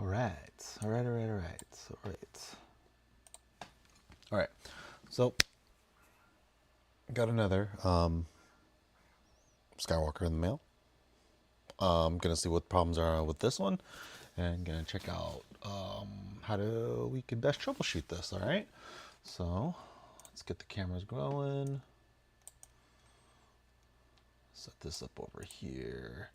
All right. So, got another Skywalker in the mail. I'm gonna see what problems are with this one, and gonna check out how we can best troubleshoot this. All right. So, let's get the cameras going. Set this up over here.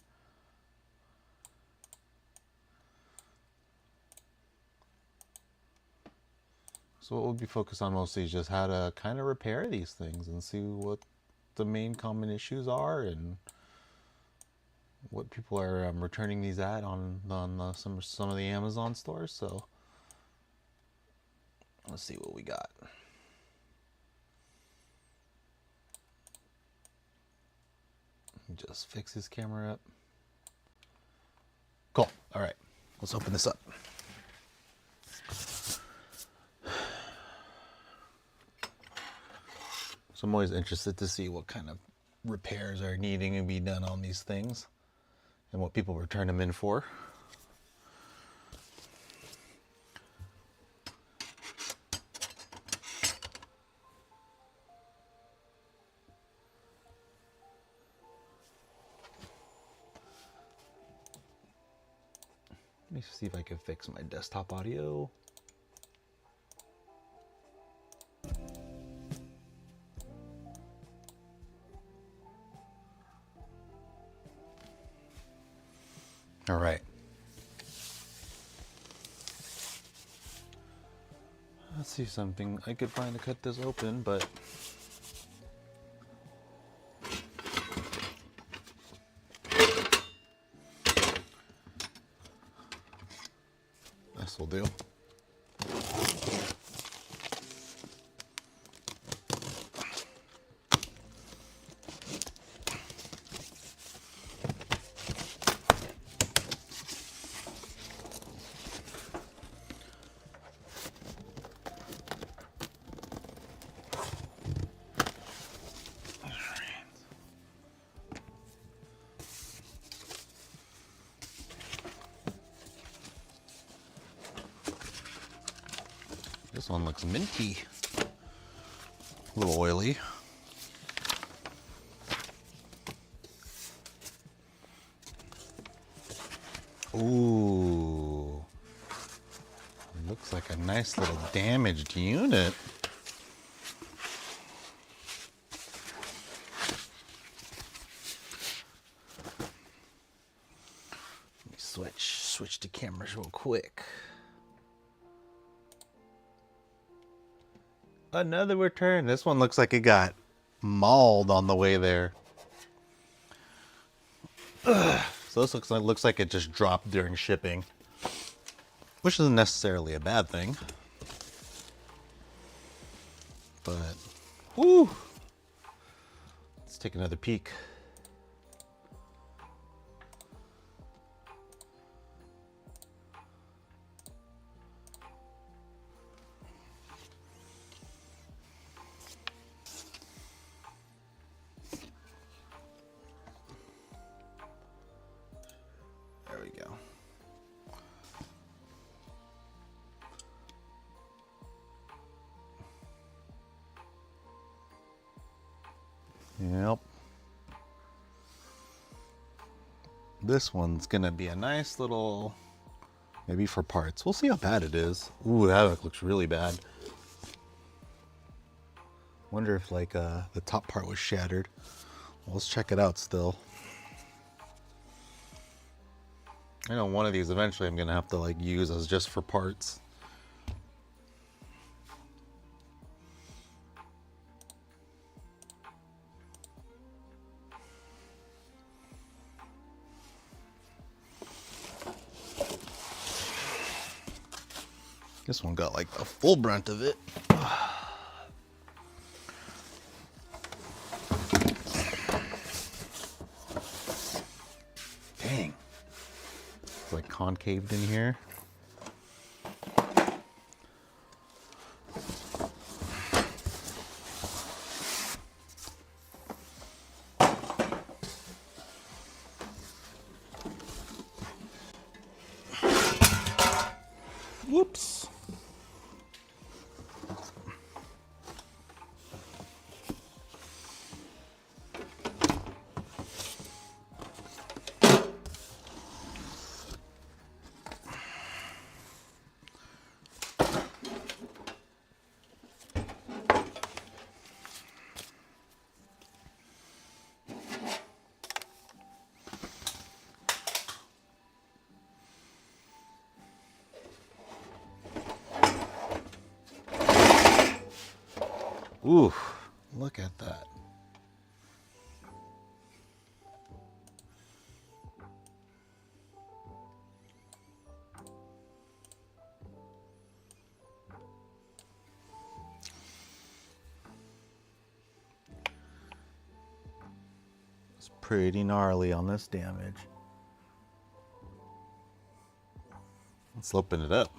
So what we'll be focused on mostly is just how to kind of repair these things and see what the main common issues are and what people are returning these at on some of the Amazon stores. So let's see what we got. Just fix his camera up. Cool. All right, let's open this up. So I'm always interested to see what kind of repairs are needing to be done on these things and what people return them in for. Let me see if I can fix my desktop audio. All right. Let's see something I could find to cut this open, but this will do. This one looks minty. A little oily. Ooh. Looks like a nice little damaged unit. Let me switch the cameras real quick. Another return. This one looks like it got mauled on the way there. Ugh. So this looks like it just dropped during shipping, which isn't necessarily a bad thing. But, whoo! Let's take another peek. There we go. Yep. This one's gonna be a nice little, maybe for parts. We'll see how bad it is. Ooh, that looks really bad. Wonder if like the top part was shattered. Well, let's check it out still. I know one of these eventually I'm gonna have to like use as just for parts. This one got like the full brunt of it. Dang. It's like concaved in here. Whoops. Ooh, look at that. It's pretty gnarly on this damage. Let's open it up.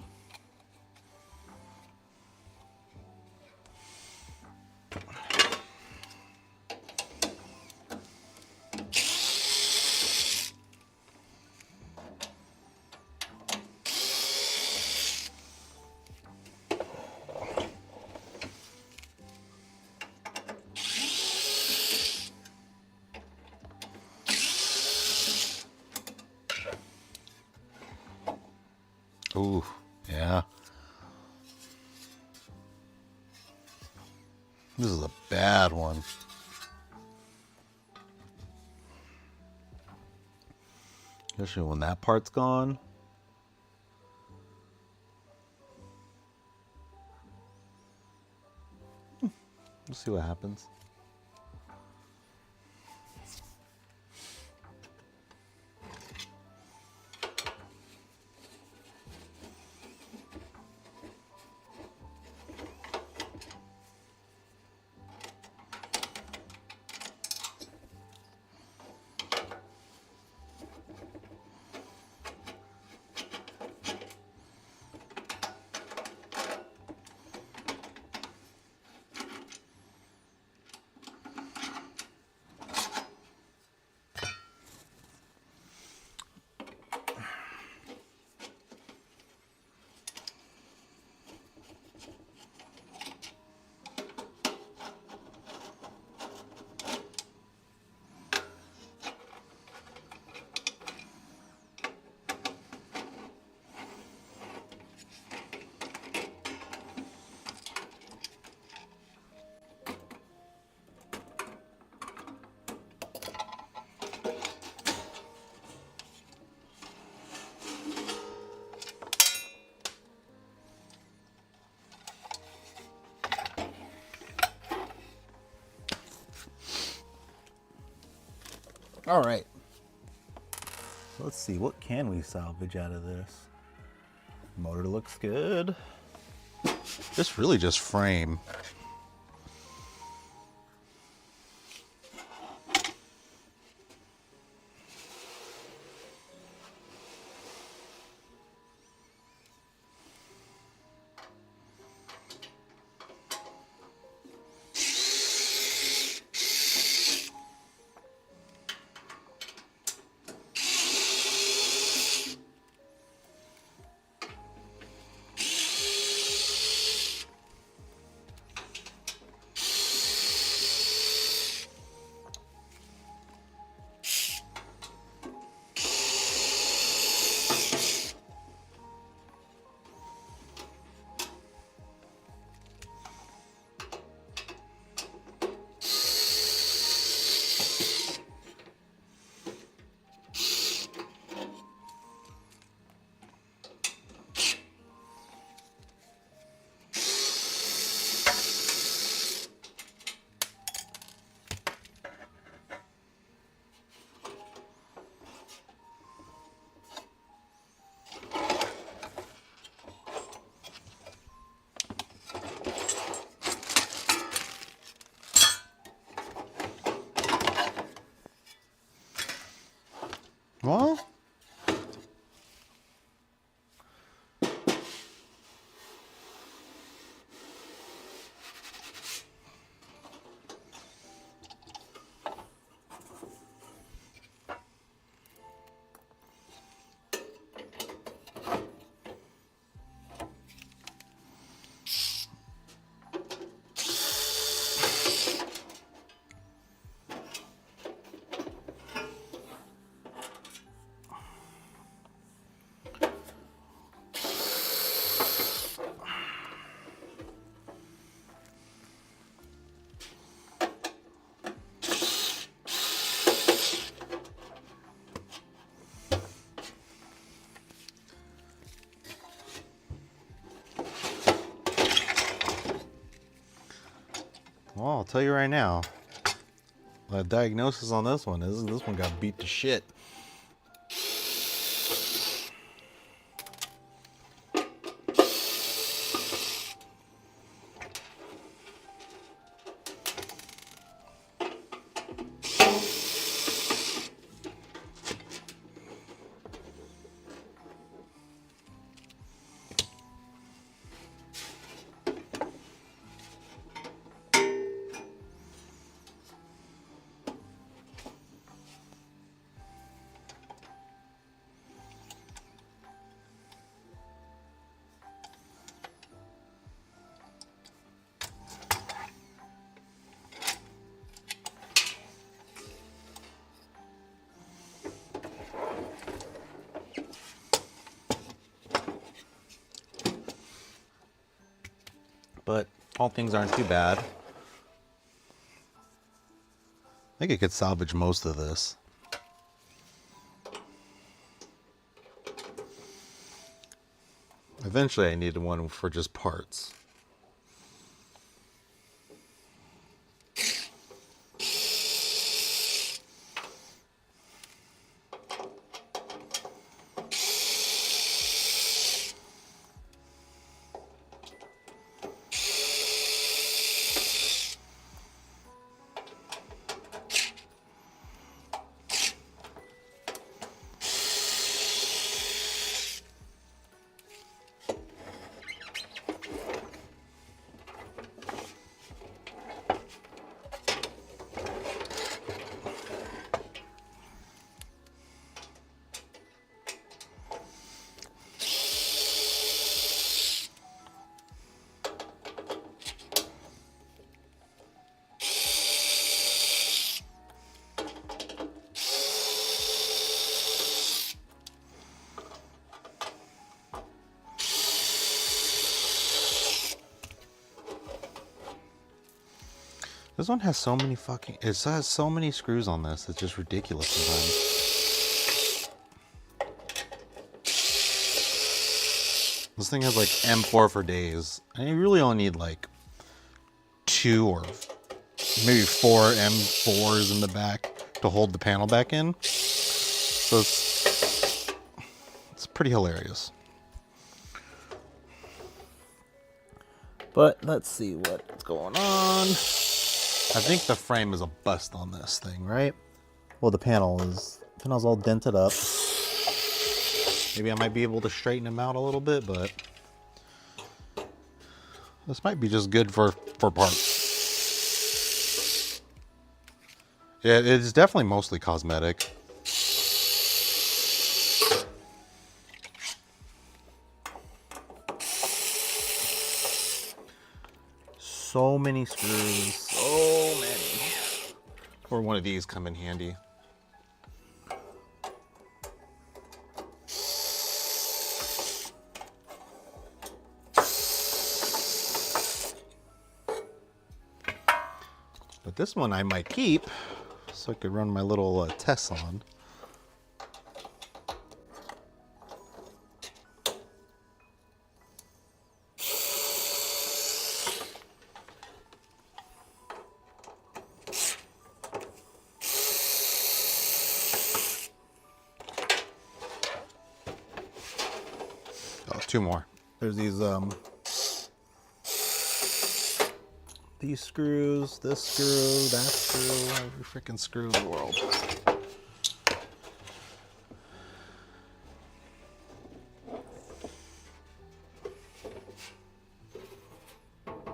Ooh, yeah. This is a bad one. Especially when that part's gone. We'll see what happens. All right. Let's see, what can we salvage out of this? Motor looks good. This really just frame. Well, Well, I'll tell you right now. The diagnosis on this one is this one got beat to shit. But all things aren't too bad. I think I could salvage most of this. Eventually I needed one for just parts. This one has so many it has so many screws on this. It's just ridiculous sometimes. This thing has like M4 for days. And you really only need like 2 or maybe 4 M4s in the back to hold the panel back in. So it's pretty hilarious. But let's see what's going on. I think the frame is a bust on this thing, right? Well, the panel's all dented up. Maybe I might be able to straighten them out a little bit, but this might be just good for parts. Yeah, it's definitely mostly cosmetic. So many screws, so many. Or one of these come in handy. But this one I might keep, so I could run my little tests on. Oh, 2 more. There's these screws, this screw, that screw, every freaking screw in the world.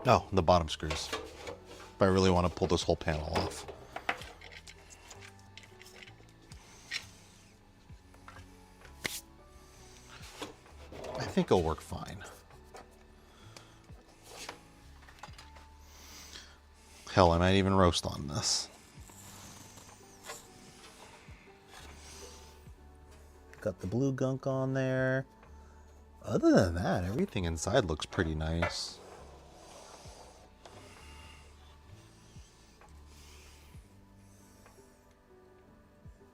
Oh, the bottom screws. If I really want to pull this whole panel off. I think it'll work fine. Hell, I might even roast on this. Got the blue gunk on there. Other than that, everything inside looks pretty nice.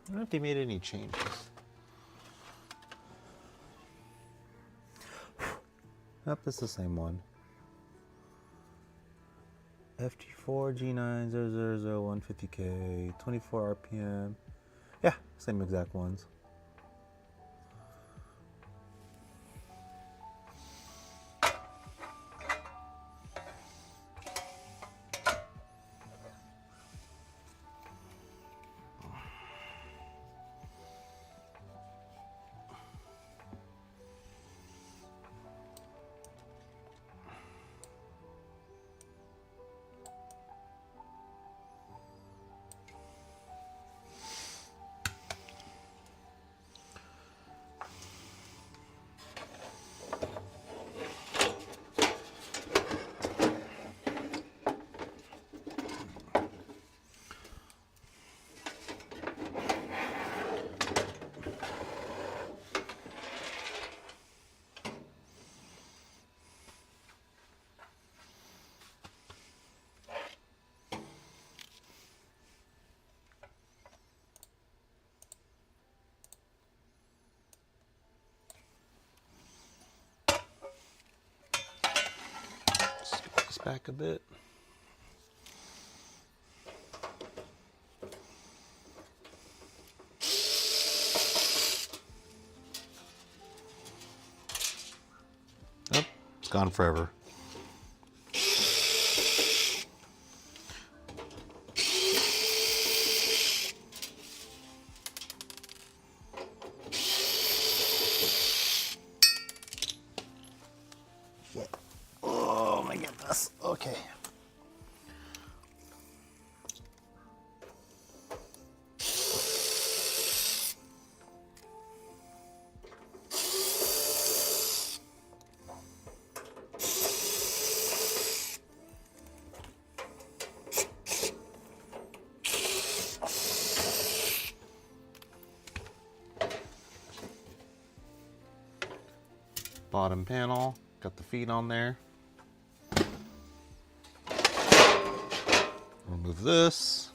I don't know if they made any changes. Yep, it's the same one. FT4 G9 000150K 24 RPM. Yeah, same exact ones. Scoot this back a bit. Oh, it's gone forever. Oh my goodness. Okay. Bottom panel, got the feet on there. Remove this.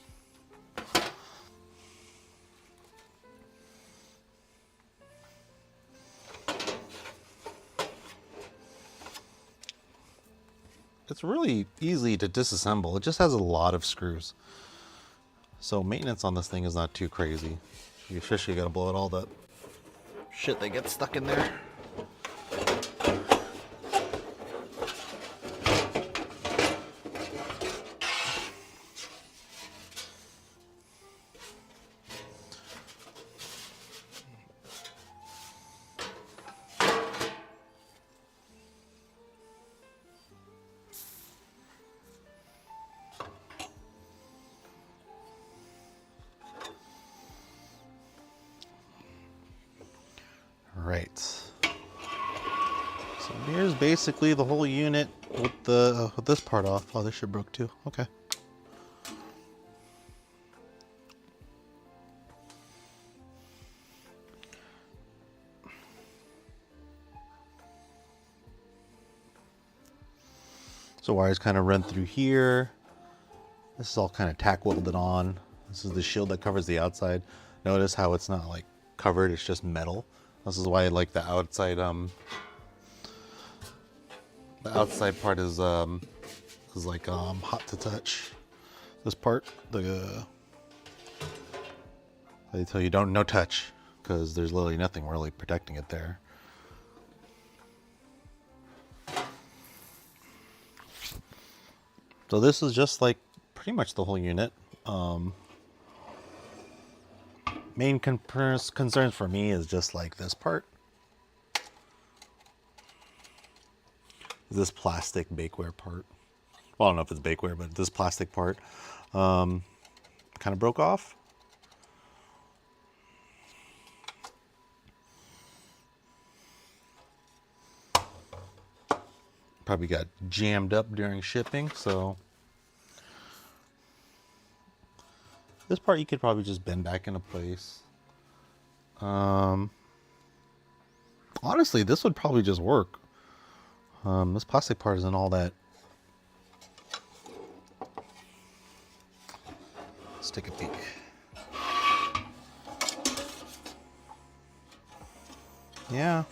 It's really easy to disassemble. It just has a lot of screws. So maintenance on this thing is not too crazy. You especially gotta blow out all that shit that gets stuck in there. Right. So here's basically the whole unit with the with this part off. Oh, this shit broke too. Okay. So wires kind of run through here. This is all kind of tack welded on. This is the shield that covers the outside. Notice how it's not like covered, it's just metal. This is why I like the outside part is like hot to touch. This part, they tell you no touch, because there's literally nothing really protecting it there. So this is just like pretty much the whole unit. Main concerns for me is just like this part. This plastic bakeware part. Well, I don't know if it's bakeware, but this plastic part kind of broke off. Probably got jammed up during shipping, so this part you could probably just bend back into place. Honestly, this would probably just work. This plastic part isn't all that. Let's take a peek. Yeah.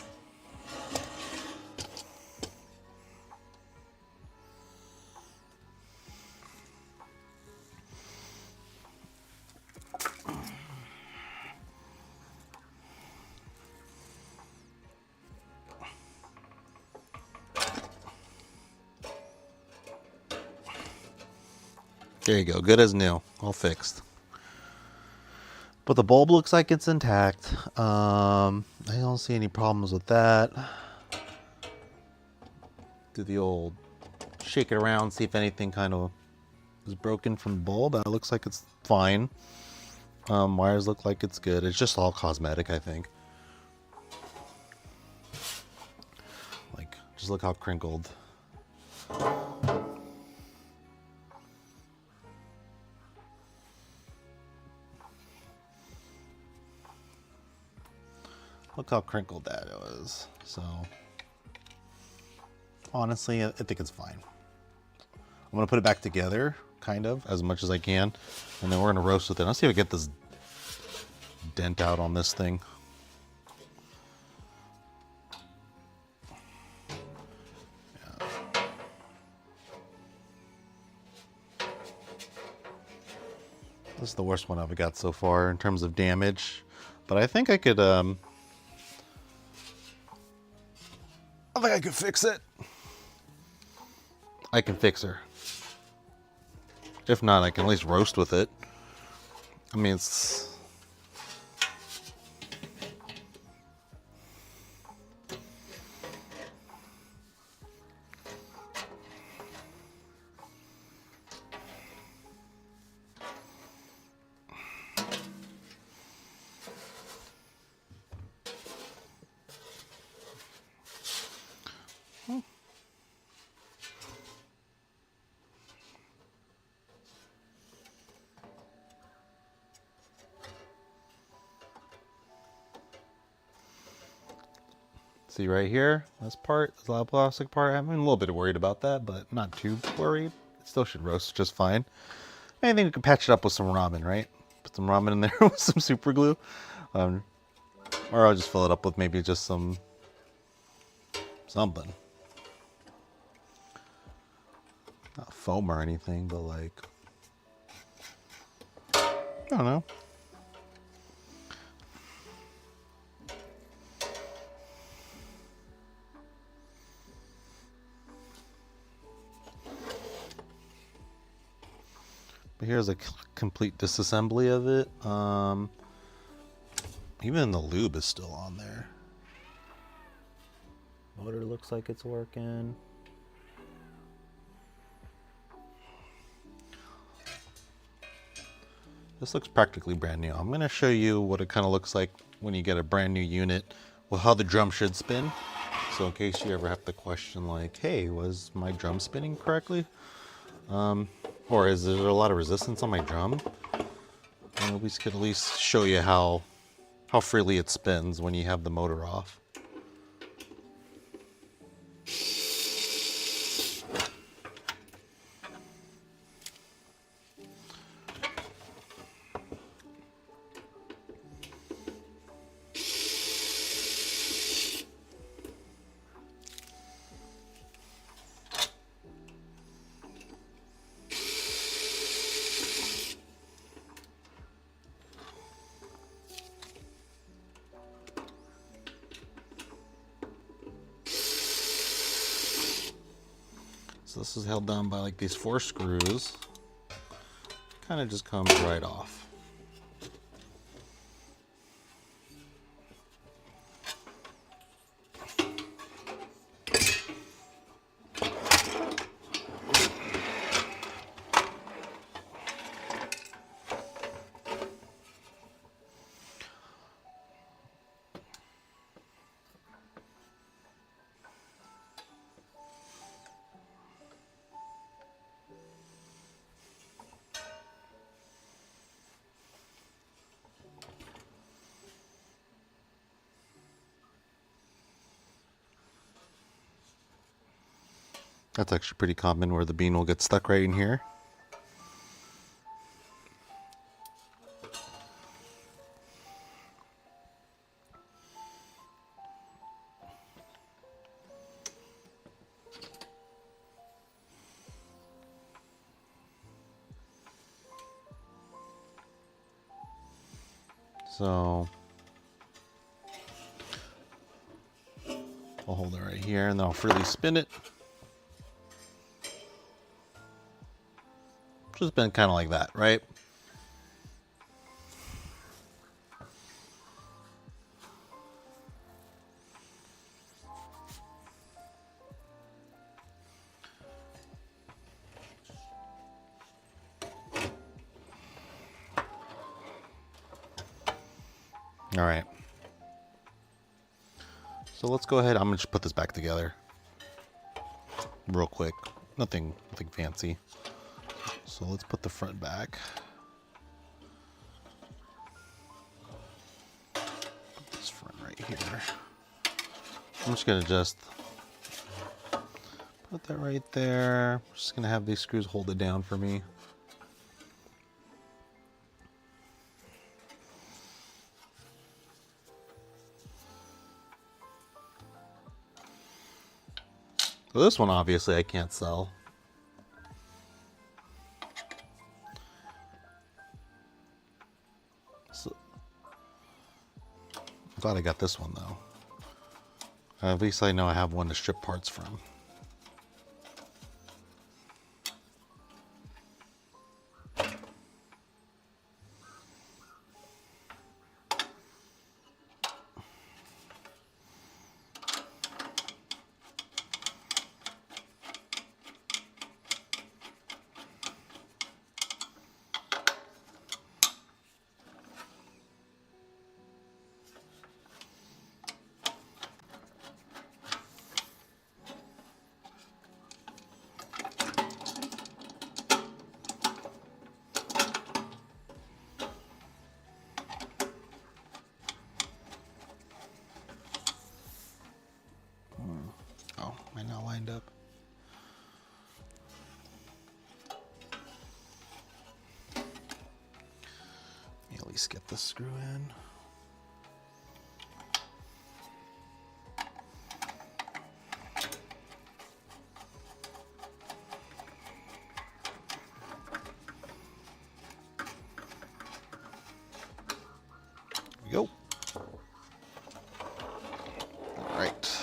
There you go, good as new, all fixed. But the bulb looks like it's intact. I don't see any problems with that. Do the old shake it around, see if anything kind of is broken from the bulb. That looks like it's fine. Wires look like it's good. It's just all cosmetic, I think. Like, just look how crinkled. Look how crinkled that was. So, honestly, I think it's fine. I'm gonna put it back together, kind of, as much as I can, and then we're gonna roast with it. Let's see if I get this dent out on this thing. Yeah. This is the worst one I've got so far in terms of damage, but I think I could, fix it. I can fix her. If not, I can at least roast with it. I mean, it's... See right here, this part, this little plastic part, I'm a little bit worried about that, but not too worried. It still should roast just fine. I think we can patch it up with some ramen, right? Put some ramen in there with some super glue. Or I'll just fill it up with maybe just something. Not foam or anything, but like, I don't know. But here's a complete disassembly of it. Even the lube is still on there. Motor looks like it's working. This looks practically brand new. I'm gonna show you what it kind of looks like when you get a brand new unit, well, how the drum should spin. So in case you ever have to question like, hey, was my drum spinning correctly? Or is there a lot of resistance on my drum? We could at least show you how freely it spins when you have the motor off. So this is held down by like these 4 screws. Kind of just comes right off. That's actually pretty common where the bean will get stuck right in here. So I'll hold it right here and then I'll freely spin it. just been kind of like that, right? All right. So let's go ahead. I'm gonna just put this back together real quick. Nothing fancy. So let's put the front back. Put this front right here. I'm just gonna put that right there. I'm just gonna have these screws hold it down for me. So this one obviously I can't sell. So, I'm glad I got this one though. At least I know I have one to strip parts from. Oh, am I not lined up? Let me at least get this screw in. There we go. All right.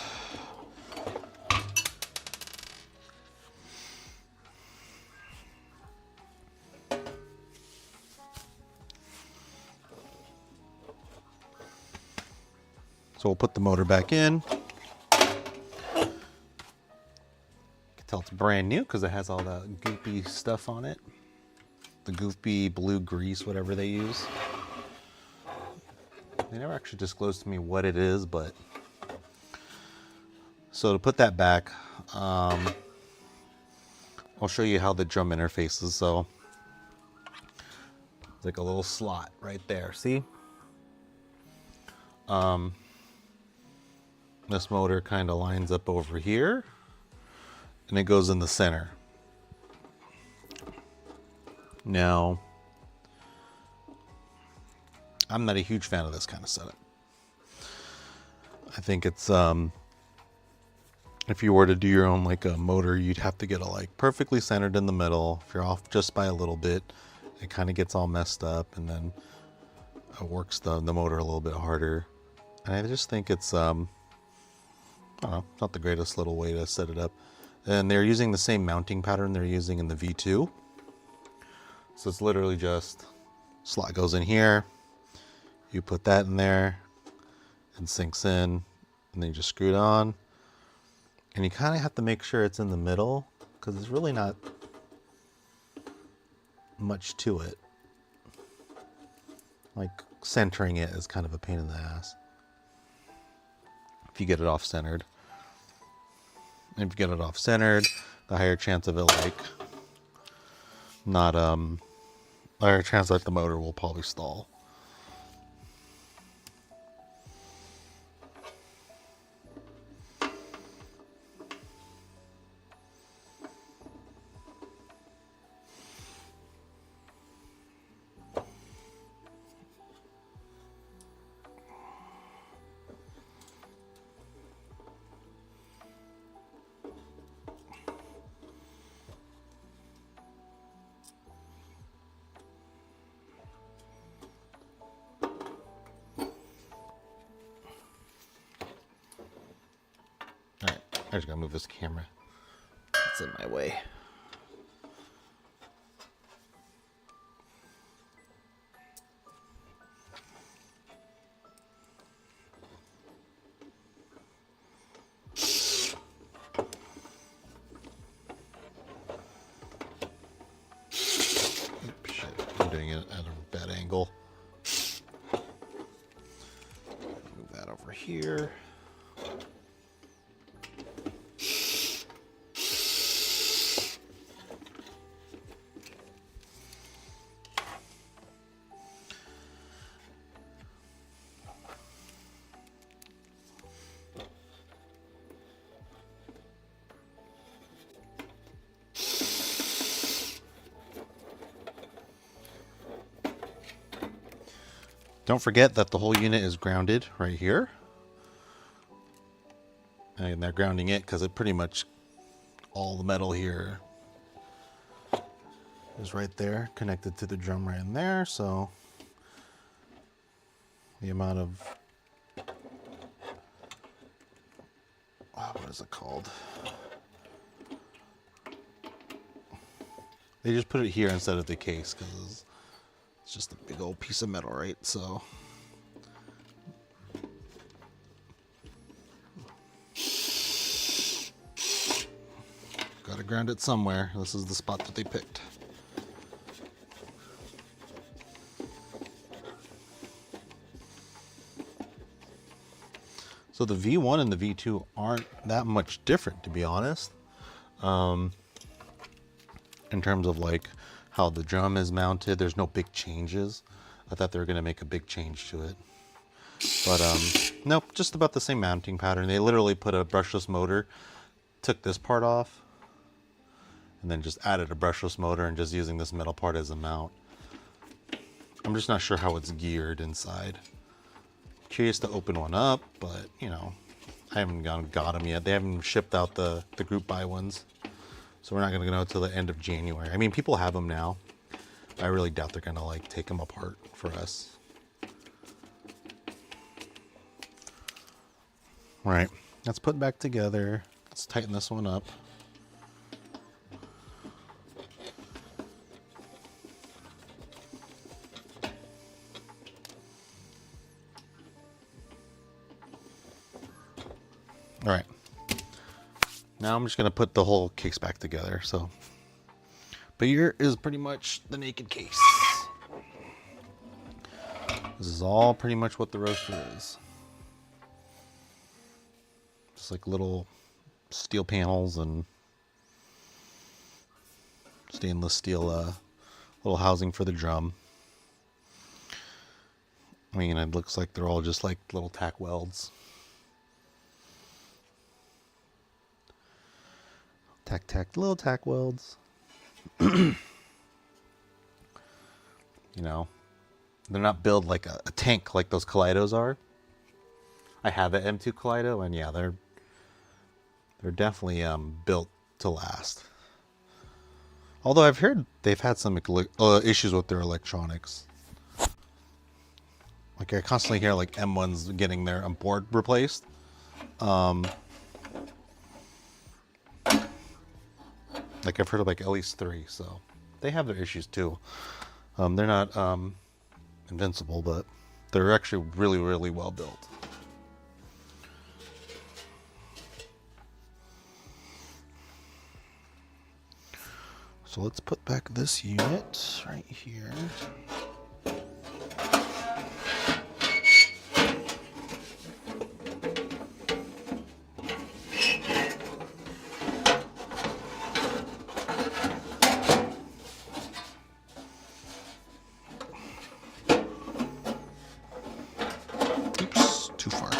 So we'll put the motor back in. You can tell it's brand new because it has all the goopy stuff on it. The goopy blue grease, whatever they use. They never actually disclosed to me what it is, but... So to put that back, I'll show you how the drum interfaces. So it's like a little slot right there, see? This motor kind of lines up over here and it goes in the center. Now, I'm not a huge fan of this kind of setup. I think it's, if you were to do your own like a motor, you'd have to get it like perfectly centered in the middle. If you're off just by a little bit, it kind of gets all messed up and then it works the motor a little bit harder. And I just think it's, I don't know, it's not the greatest little way to set it up. And they're using the same mounting pattern they're using in the V2. So it's literally just slot goes in here, you put that in there, and sinks in, and then you just screw it on. And you kind of have to make sure it's in the middle because there's really not much to it. Like centering it is kind of a pain in the ass if you get it off centered. And if you get it off centered, the higher chance of it like not higher chance that the motor will probably stall. I just gotta move this camera. It's in my way. over here. Don't forget that the whole unit is grounded right here. And they're grounding it because it pretty much, all the metal here is right there, connected to the drum right in there. So the amount of, what is it called? They just put it here instead of the case because it's just a big old piece of metal, right? So gotta ground it somewhere. This is the spot that they picked. So the V1 and the V2 aren't that much different, to be honest. In terms of like how the drum is mounted, there's no big changes. I thought they were gonna make a big change to it. But nope, just about the same mounting pattern. They literally put a brushless motor, took this part off, and then just added a brushless motor and just using this metal part as a mount. I'm just not sure how it's geared inside. Curious to open one up, but you know, I haven't got them yet. They haven't shipped out the group buy ones. So we're not gonna know until the end of January. I mean, people have them now. I really doubt they're gonna like take them apart for us. All right, let's put it back together. Let's tighten this one up. All right. Now I'm just gonna put the whole case back together. So, but here is pretty much the naked case. This is all pretty much what the roaster is. Just like little steel panels and stainless steel little housing for the drum. I mean, it looks like they're all just like little tack welds. Little tack welds. You know, they're not built like a tank like those Kaleidos are. I have an M2 Kaleido, and yeah, they're definitely built to last. Although I've heard they've had some issues with their electronics. Like I constantly hear like M1s getting their board replaced. Like I've heard of like at least 3, so they have their issues too. They're not invincible, but they're actually really, really well built. So let's put back this unit right here. Too far.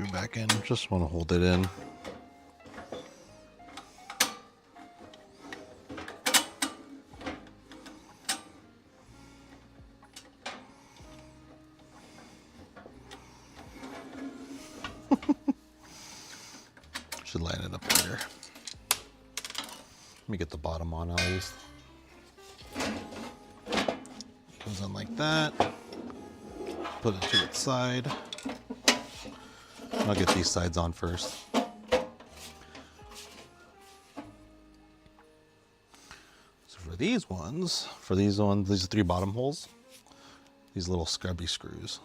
screw back in. Just want to hold it in. Should line it up better. Let me get the bottom on at least. Goes on like that. Put it to its side. I'll get these sides on first. So for these are 3 bottom holes. These little scrubby screws.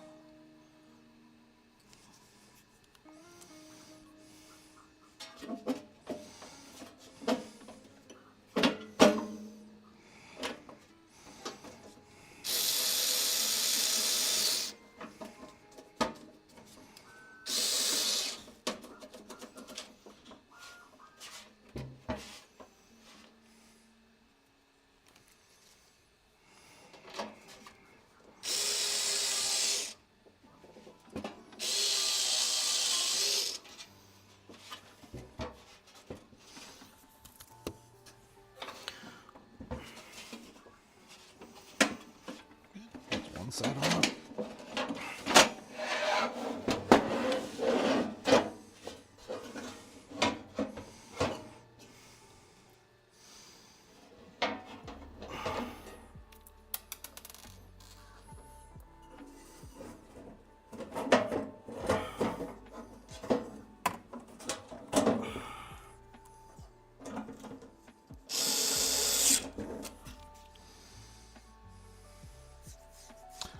One side on.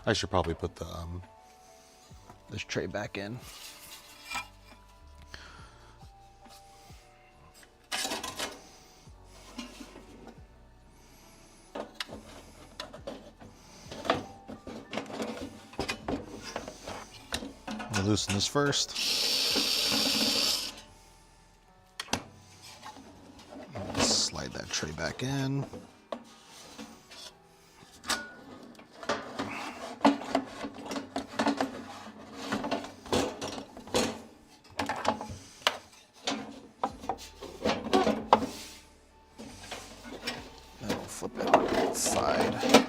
I should probably put the this tray back in. I'll loosen this first. Slide that tray back in. Flip it on its side.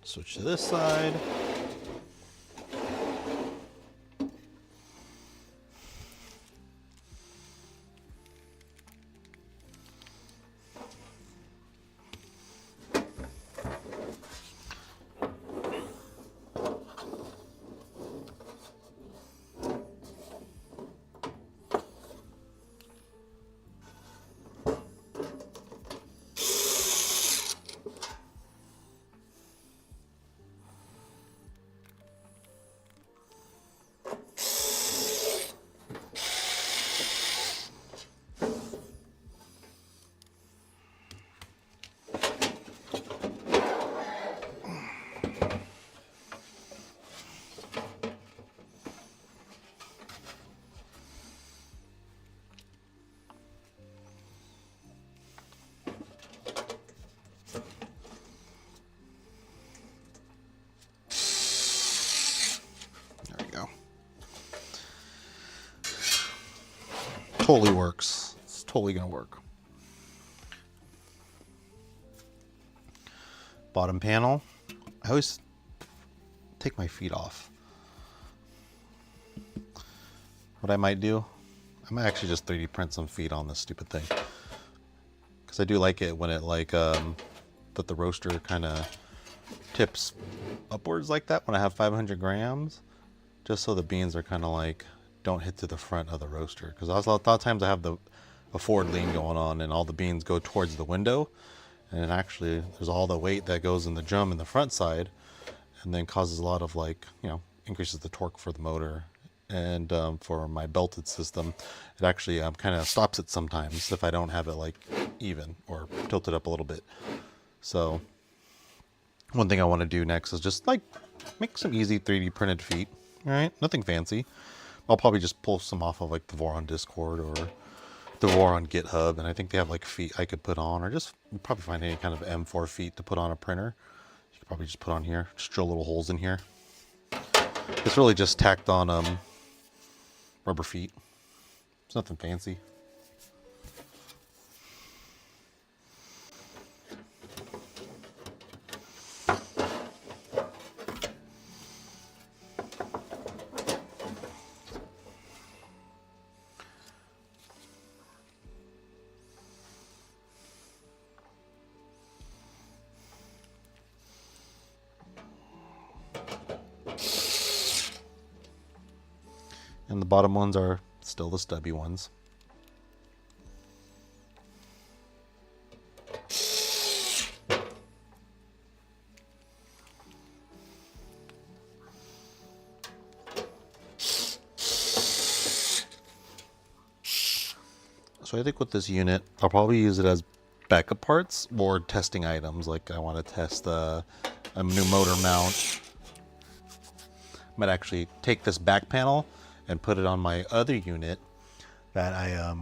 Switch to this side. totally works. It's totally gonna work. Bottom panel. I always take my feet off. What I might do, I might actually just 3D print some feet on this stupid thing. Because I do like it when it that the roaster kind of tips upwards like that when I have 500 grams. Just so the beans are kind of like, don't hit to the front of the roaster. Because a lot of times I have a forward lean going on and all the beans go towards the window. And actually there's all the weight that goes in the drum in the front side and then causes a lot of increases the torque for the motor. And for my belted system, it actually kind of stops it sometimes if I don't have it like even or tilted up a little bit. So one thing I want to do next is just like make some easy 3D printed feet. All right, nothing fancy. I'll probably just pull some off of like the Vor on Discord or the Vor on GitHub, and I think they have like feet I could put on, or just probably find any kind of M4 feet to put on a printer. You could probably just put on here, just drill little holes in here. It's really just tacked on rubber feet. It's nothing fancy. And the bottom ones are still the stubby ones. So I think with this unit, I'll probably use it as backup parts or testing items. Like I want to test a new motor mount. I might actually take this back panel and put it on my other unit that I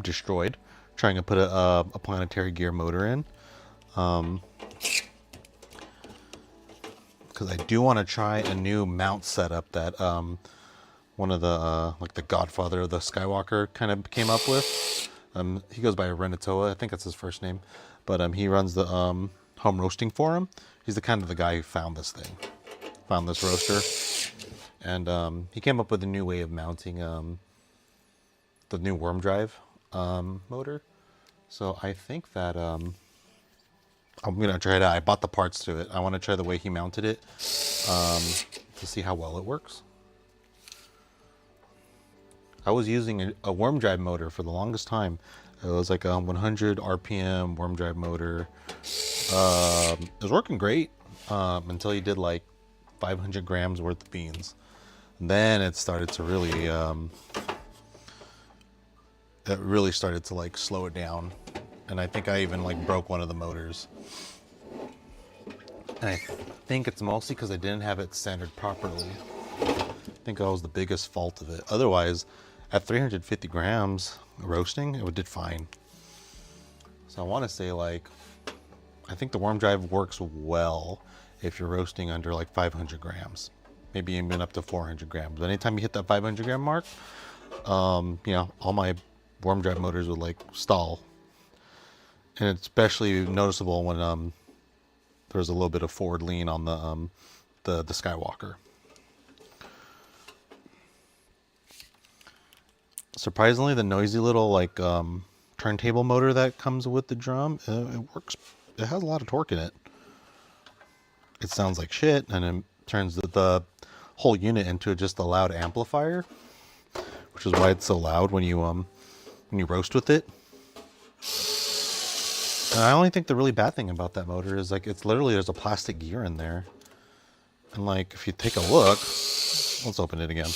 destroyed, trying to put a planetary gear motor in. Because I do want to try a new mount setup that one of the like the godfather of the Skywalker kind of came up with. He goes by Renatoa, I think that's his first name, but he runs the home roasting forum. He's the kind of the guy who found this thing, found this roaster, and he came up with a new way of mounting the new worm drive motor. So I think that I'm gonna try it out. I bought the parts to it. I want to try the way he mounted it to see how well it works. I was using a worm drive motor for the longest time. It was like a 100 RPM worm drive motor. It was working great until you did like 500 grams worth of beans. And then it started to really, started to like slow it down. And I think I even like broke one of the motors. And I think it's mostly because I didn't have it centered properly. I think that was the biggest fault of it. Otherwise, at 350 grams roasting, it did fine. So I want to say like, I think the worm drive works well if you're roasting under like 500 grams, maybe even up to 400 grams. But anytime you hit that 500 gram mark, you know, all my worm drive motors would like stall. And it's especially noticeable when there's a little bit of forward lean on the Skywalker. Surprisingly, the noisy little like turntable motor that comes with the drum, it works. It has a lot of torque in it. It sounds like shit, and it turns the whole unit into just a loud amplifier, which is why it's so loud when you roast with it. And I only think the really bad thing about that motor is like it's literally there's a plastic gear in there, and like if you take a look, let's open it again.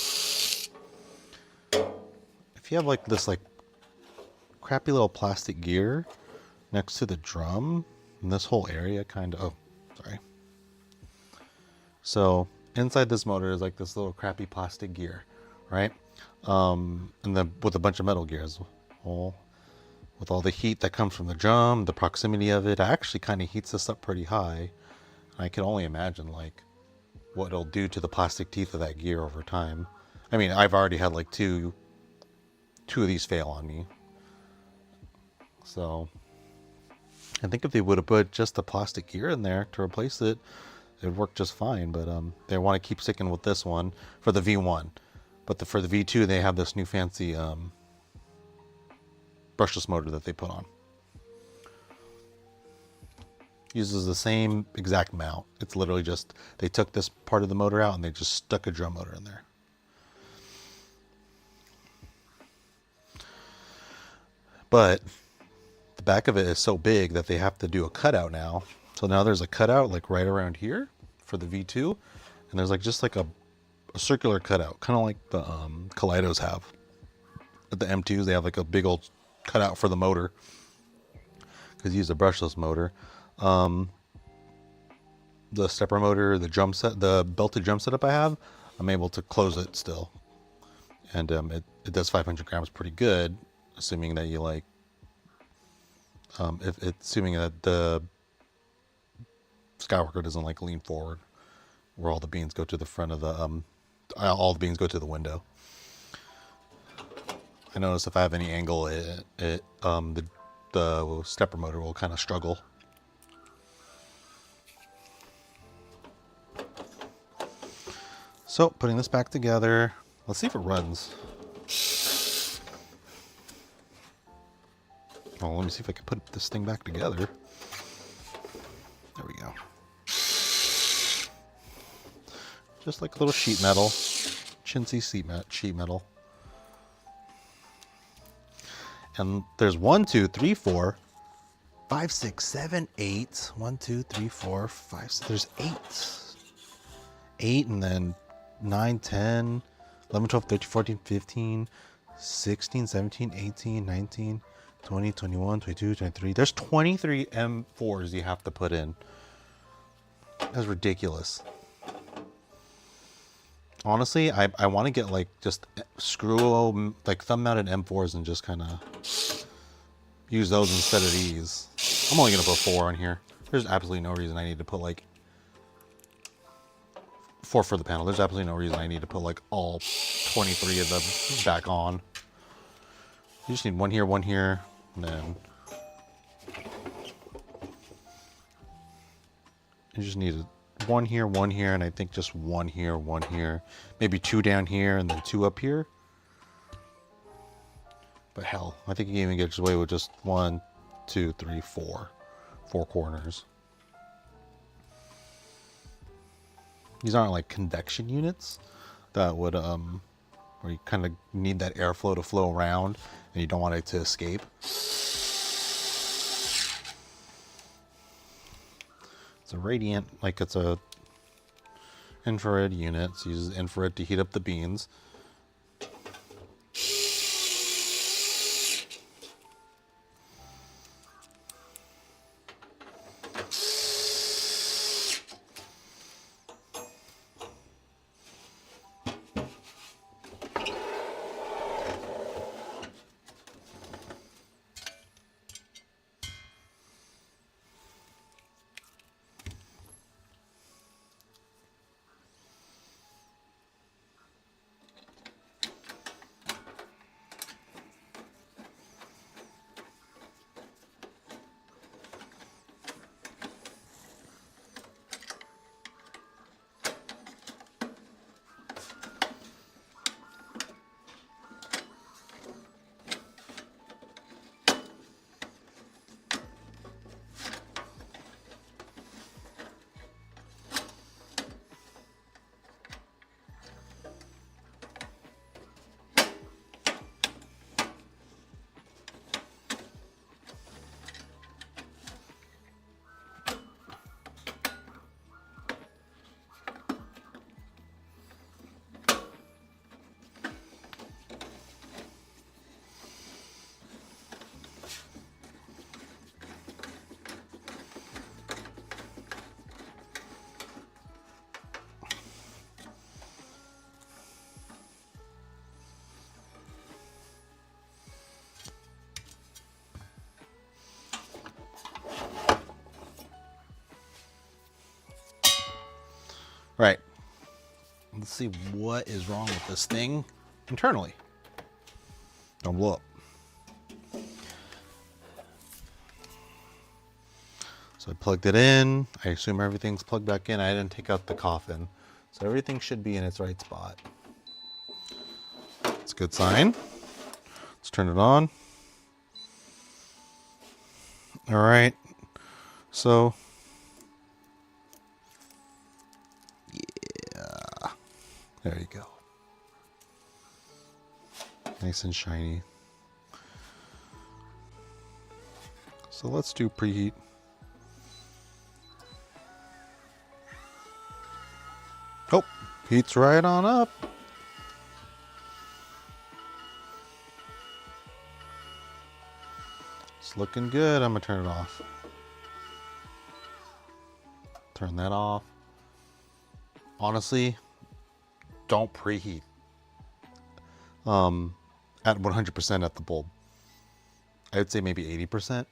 If you have like this like crappy little plastic gear next to the drum, and this whole area kind of, oh, sorry. So inside this motor is like this little crappy plastic gear, right? And then with a bunch of metal gears. Well, with all the heat that comes from the drum, the proximity of it actually kind of heats this up pretty high. I can only imagine like what it'll do to the plastic teeth of that gear over time. I mean, I've already had like two 2 of these fail on me. So I think if they would have put just the plastic gear in there to replace it, it would work just fine. But they want to keep sticking with this one for the V1. But for the V2, they have this new fancy brushless motor that they put on. Uses the same exact mount. It's literally just, they took this part of the motor out and they just stuck a drum motor in there. But the back of it is so big that they have to do a cutout now. So now there's a cutout like right around here for the V2. And there's like just like a circular cutout, kind of like the Kaleidos have. At the M2s, they have like a big old cutout for the motor because you use a brushless motor. The stepper motor, the belted drum setup I have, I'm able to close it still, and it does 500 grams pretty good, assuming that you like, assuming that the Skywalker doesn't like lean forward, where all the beans go to the front of the all the beans go to the window. I notice if I have any angle, the stepper motor will kind of struggle. So putting this back together, let's see if it runs. Oh, let me see if I can put this thing back together. There we go. Just like a little sheet metal, chintzy sheet metal. And there's 1, 2, 3, 4, 5, 6, 7, 8. 1, 2, 3, 4, 5, 6. There's 8. 8 and then 9, 10, 11, 12, 13, 14, 15, 16, 17, 18, 19, 20, 21, 22, 23. There's 23 M4s you have to put in. That's ridiculous. Honestly, I want to get like just screw like thumb mounted M4s and just kind of use those instead of these. I'm only going to put 4 on here. There's absolutely no reason I need to put like 4 for the panel. There's absolutely no reason I need to put like all 23 of them back on. You just need 1 here, and then you just need 1 here, and I think just 1 here, maybe 2 down here, and then 2 up here. But hell, I think you can even get away with just 1, 2, 3, 4 corners. These aren't like convection units that would where you kind of need that airflow to flow around and you don't want it to escape. It's a radiant, like it's a infrared unit. So it uses infrared to heat up the beans. Right. Let's see what is wrong with this thing internally. Don't blow up. So I plugged it in. I assume everything's plugged back in. I didn't take out the coffin. So everything should be in its right spot. It's a good sign. Let's turn it on. All right. So, yeah. There you go. Nice and shiny. So let's do preheat. Oh, heats right on up. It's looking good. I'm gonna turn it off. Turn that off. Honestly, don't preheat at 100% at the bulb. I would say maybe 80%,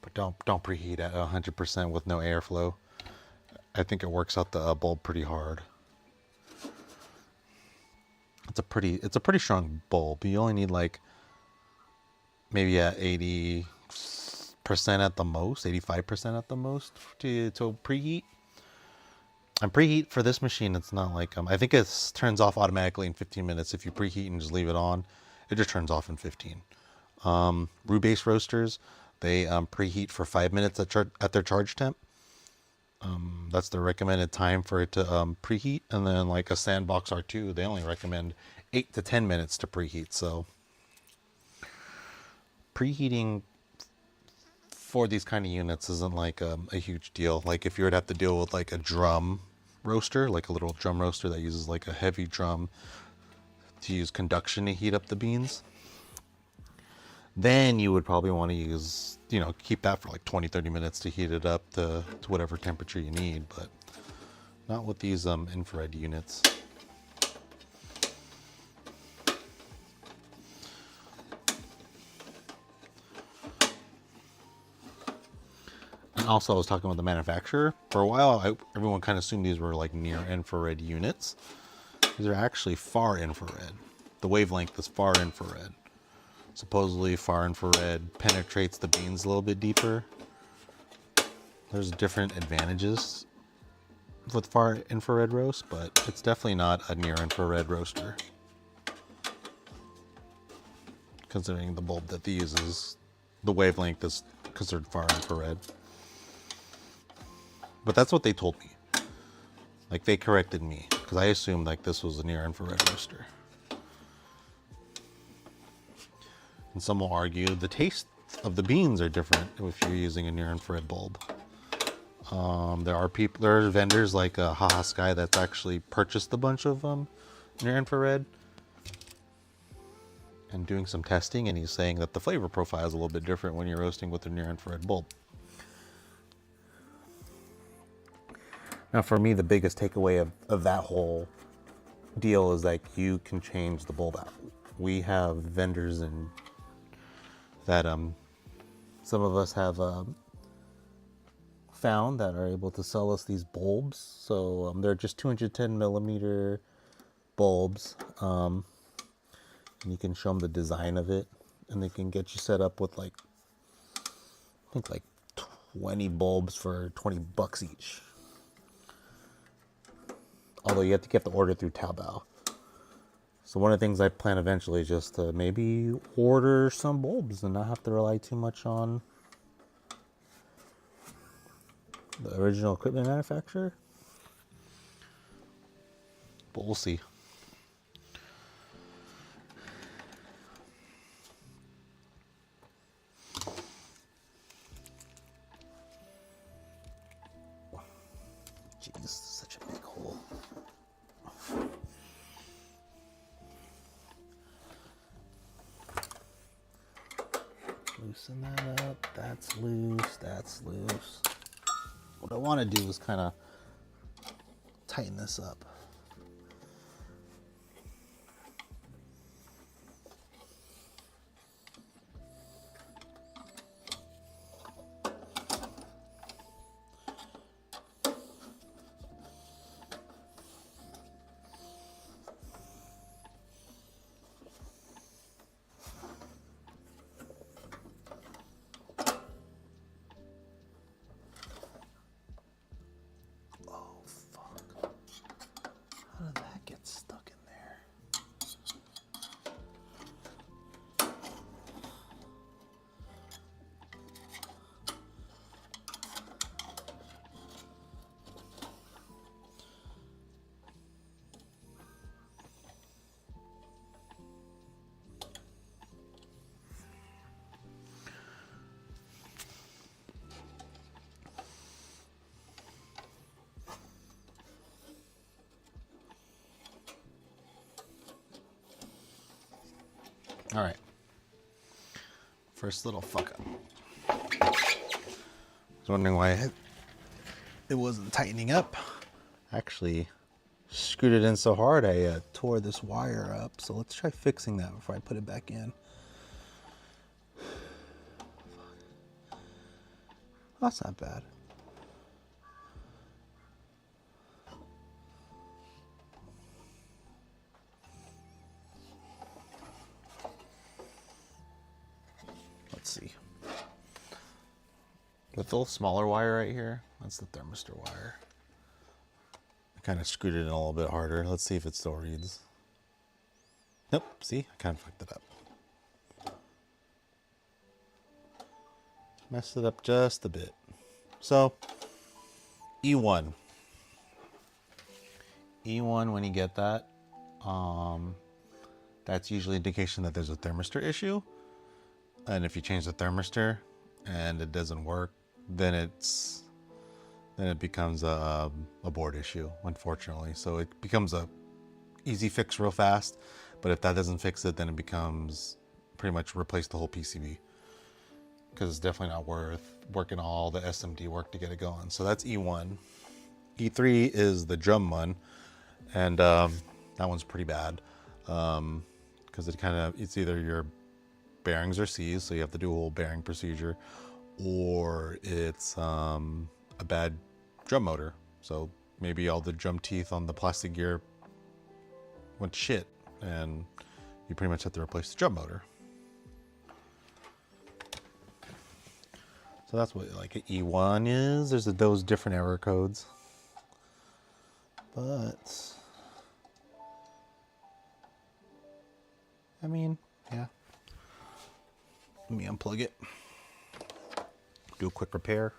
but don't preheat at 100% with no airflow. I think it works out the bulb pretty hard. It's a pretty strong bulb. You only need like maybe at 80% at the most, 85% at the most to preheat. And preheat for this machine, it's not like I think it turns off automatically in 15 minutes. If you preheat and just leave it on, it just turns off in 15. Roux-based roasters, they preheat for 5 minutes at their charge temp. That's the recommended time for it to preheat. And then like a Sandbox R2, they only recommend 8 to 10 minutes to preheat. So preheating for these kind of units isn't like a huge deal. Like if you were to have to deal with like a drum roaster, like a little drum roaster that uses like a heavy drum to use conduction to heat up the beans, then you would probably want to use, keep that for like 20-30 minutes to heat it up to whatever temperature you need, but not with these infrared units. And also, I was talking with the manufacturer. For a while, everyone kind of assumed these were like near infrared units. These are actually far infrared. The wavelength is far infrared. Supposedly, far infrared penetrates the beans a little bit deeper. There's different advantages with far infrared roast, but it's definitely not a near infrared roaster. Considering the bulb that they use is, the wavelength is considered far infrared. But that's what they told me. Like they corrected me because I assumed like this was a near infrared roaster. And some will argue the taste of the beans are different if you're using a near infrared bulb. There are vendors like Haha Sky that's actually purchased a bunch of near infrared and doing some testing, and he's saying that the flavor profile is a little bit different when you're roasting with a near infrared bulb. Now, for me, the biggest takeaway of that whole deal is like you can change the bulb out. We have vendors and that some of us have found that are able to sell us these bulbs. So they're just 210 millimeter bulbs. And you can show them the design of it, and they can get you set up with like, I think like 20 bulbs for $20 each. Although you have to get the order through Taobao. So one of the things I plan eventually is just to maybe order some bulbs and not have to rely too much on the original equipment manufacturer. But we'll see. Jeez, such a big hole. Loosen that up. That's loose. That's loose. What I want to do is kind of tighten this up. All right. First little fuck up. I was wondering why it wasn't tightening up. Actually, screwed it in so hard I tore this wire up. So let's try fixing that before I put it back in. That's not bad. Let's see. The little smaller wire right here, that's the thermistor wire. I kind of screwed it in a little bit harder. Let's see if it still reads. Nope, see, I kind of fucked it up. Messed it up just a bit. So, E1. E1, when you get that, that's usually indication that there's a thermistor issue. And if you change the thermistor and it doesn't work, then it becomes a board issue, unfortunately. So it becomes a easy fix real fast. But if that doesn't fix it, then it becomes pretty much replace the whole PCB. Because it's definitely not worth working all the SMD work to get it going. So that's E1. E3 is the drum one. And that one's pretty bad. Because it's either your bearings are seized, so you have to do a whole bearing procedure, or it's a bad drum motor. So maybe all the drum teeth on the plastic gear went to shit, and you pretty much have to replace the drum motor. So that's what like an E1 is. There's those different error codes. But I mean, yeah. Let me unplug it. Do a quick repair.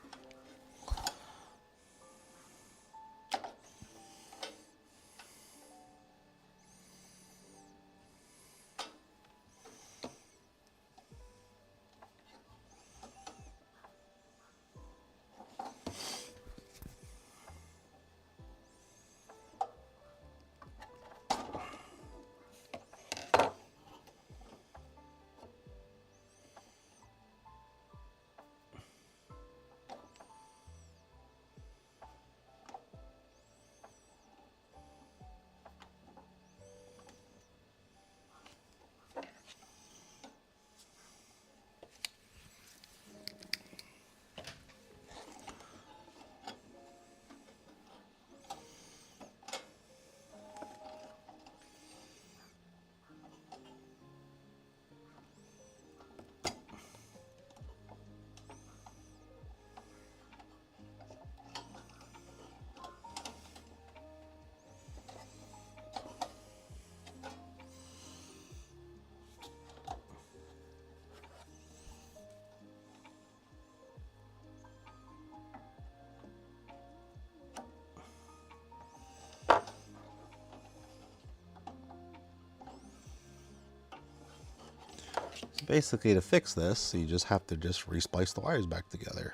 Basically, to fix this, you just have to resplice the wires back together.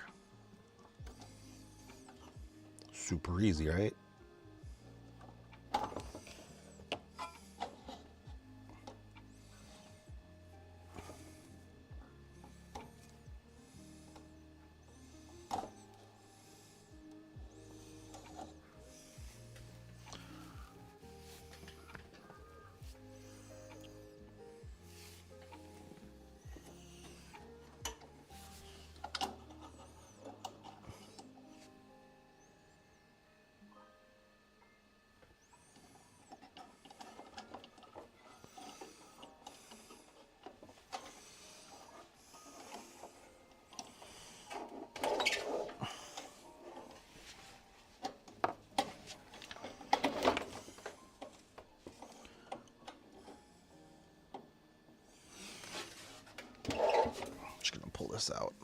Super easy, right? Just gonna pull this out.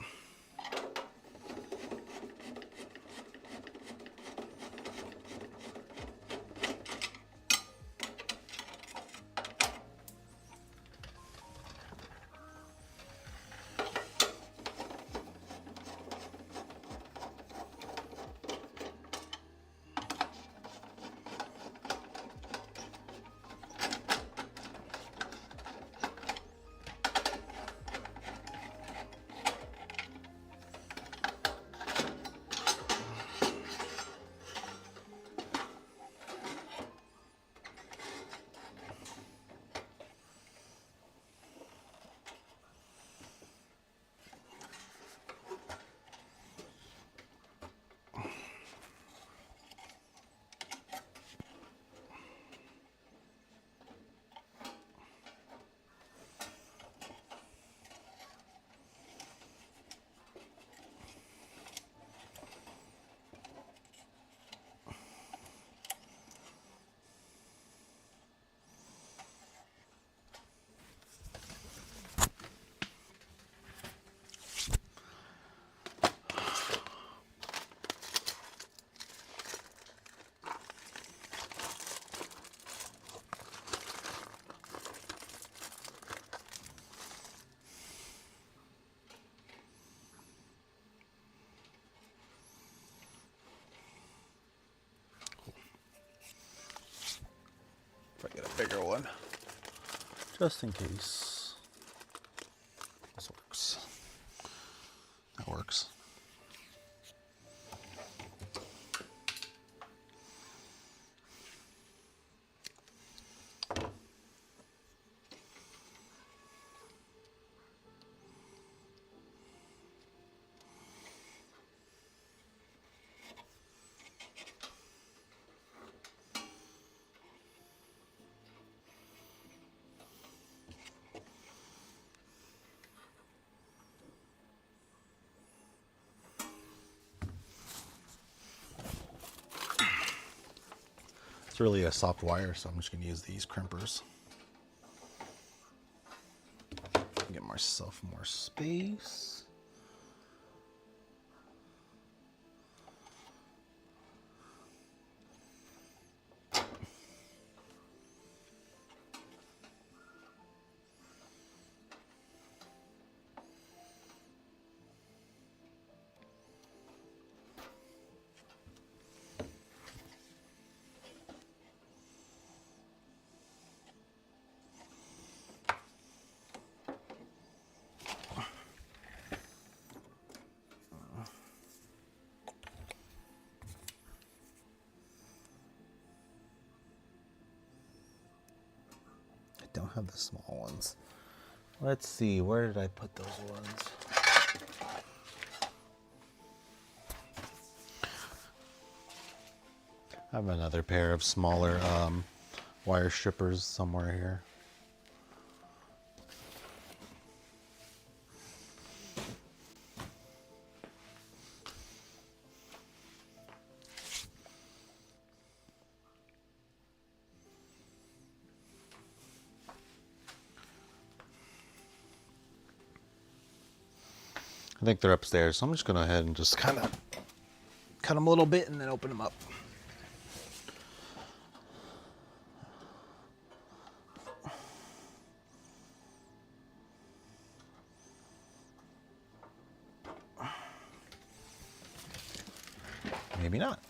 just in case. This works. That works. It's really a soft wire, so I'm just going to use these crimpers. Get myself more space. Don't have the small ones. Let's see, where did I put those ones? I have another pair of smaller wire strippers somewhere here. I think they're upstairs, so I'm just going to go ahead and just kind of cut them a little bit and then open them up. Maybe not.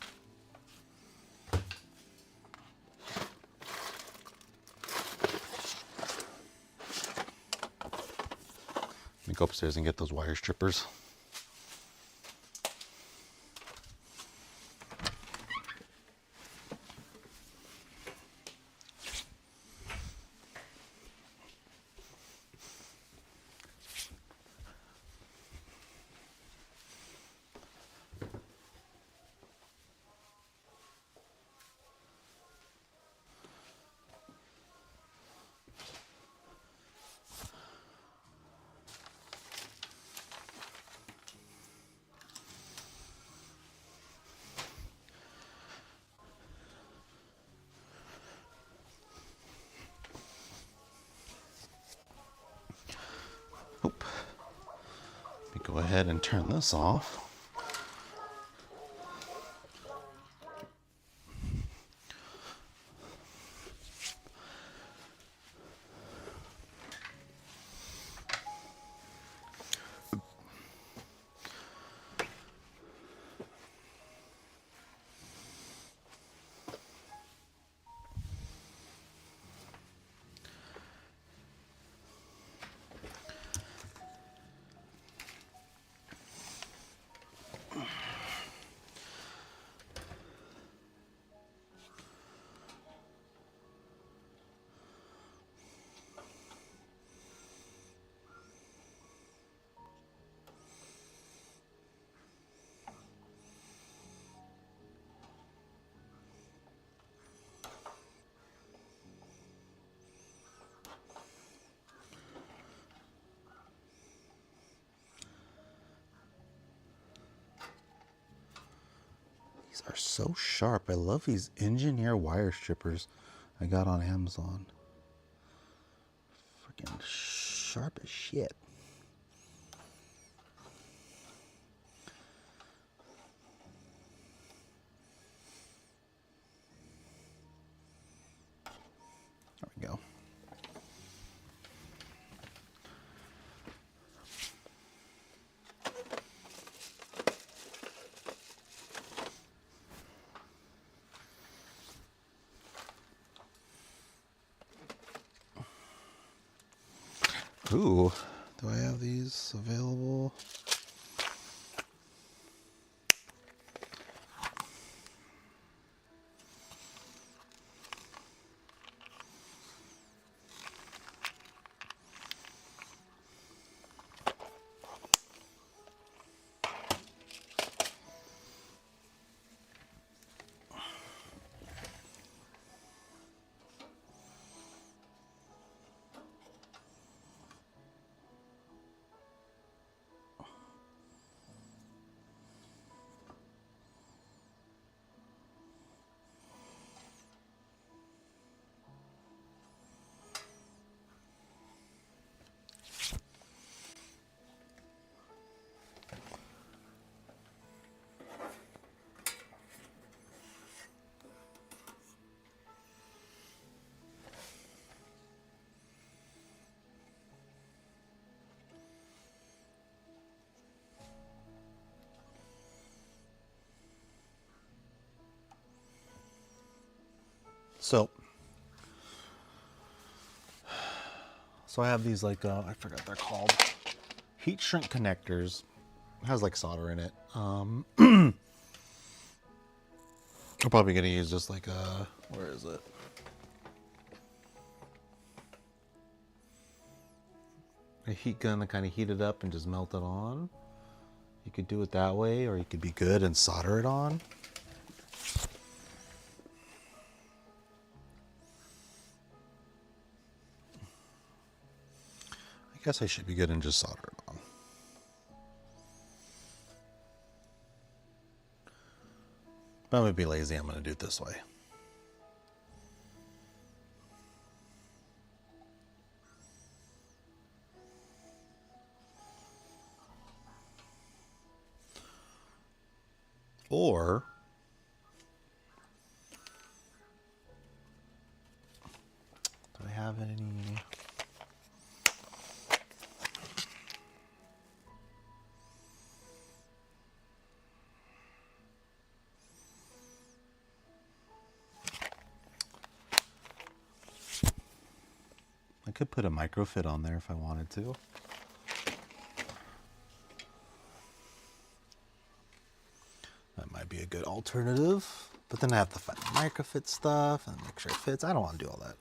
Let me go upstairs and get those wire strippers. Oop. Let me go ahead and turn this off. These are so sharp. I love these engineer wire strippers I got on Amazon. Freaking sharp as shit. There we go. Ooh, do I have these available? So I have these like I forgot what they're called, heat shrink connectors. It has like solder in it. I'm probably gonna use just like a, where is it? A heat gun to kind of heat it up and just melt it on. You could do it that way, or you could be good and solder it on. I guess I should be good and just solder it on. But I'm gonna be lazy. I'm gonna do it this way. Or do I have any? I could put a microfit on there if I wanted to. That might be a good alternative. But then I have to find the microfit stuff and make sure it fits. I don't want to do all that.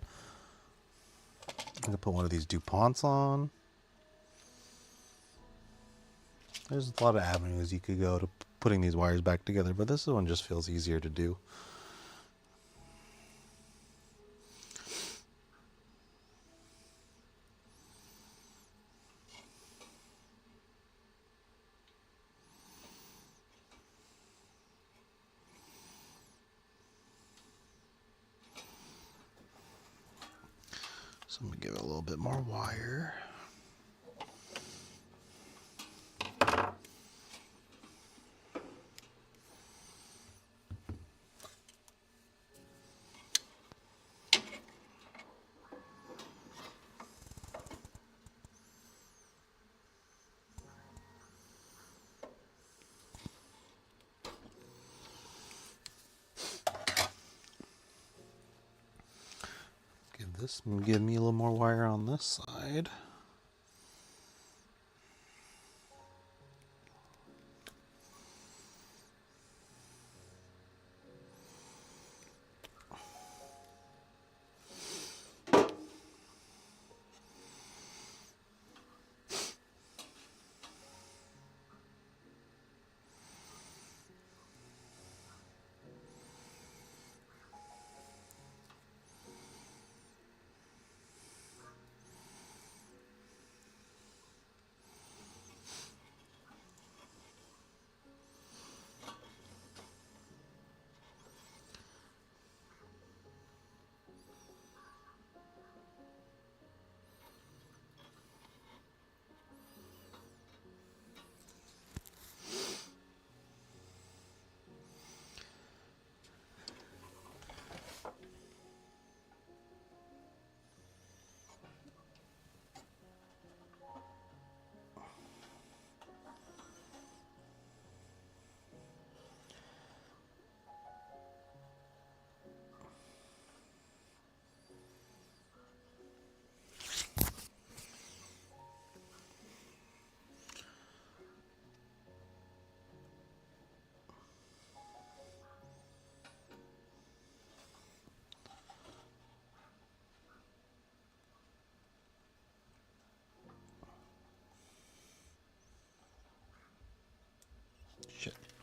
I'm going to put one of these DuPonts on. There's a lot of avenues you could go to putting these wires back together, but this one just feels easier to do. So I'm going to give it a little bit more wire. Give me a little more wire on this side.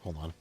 Hold on.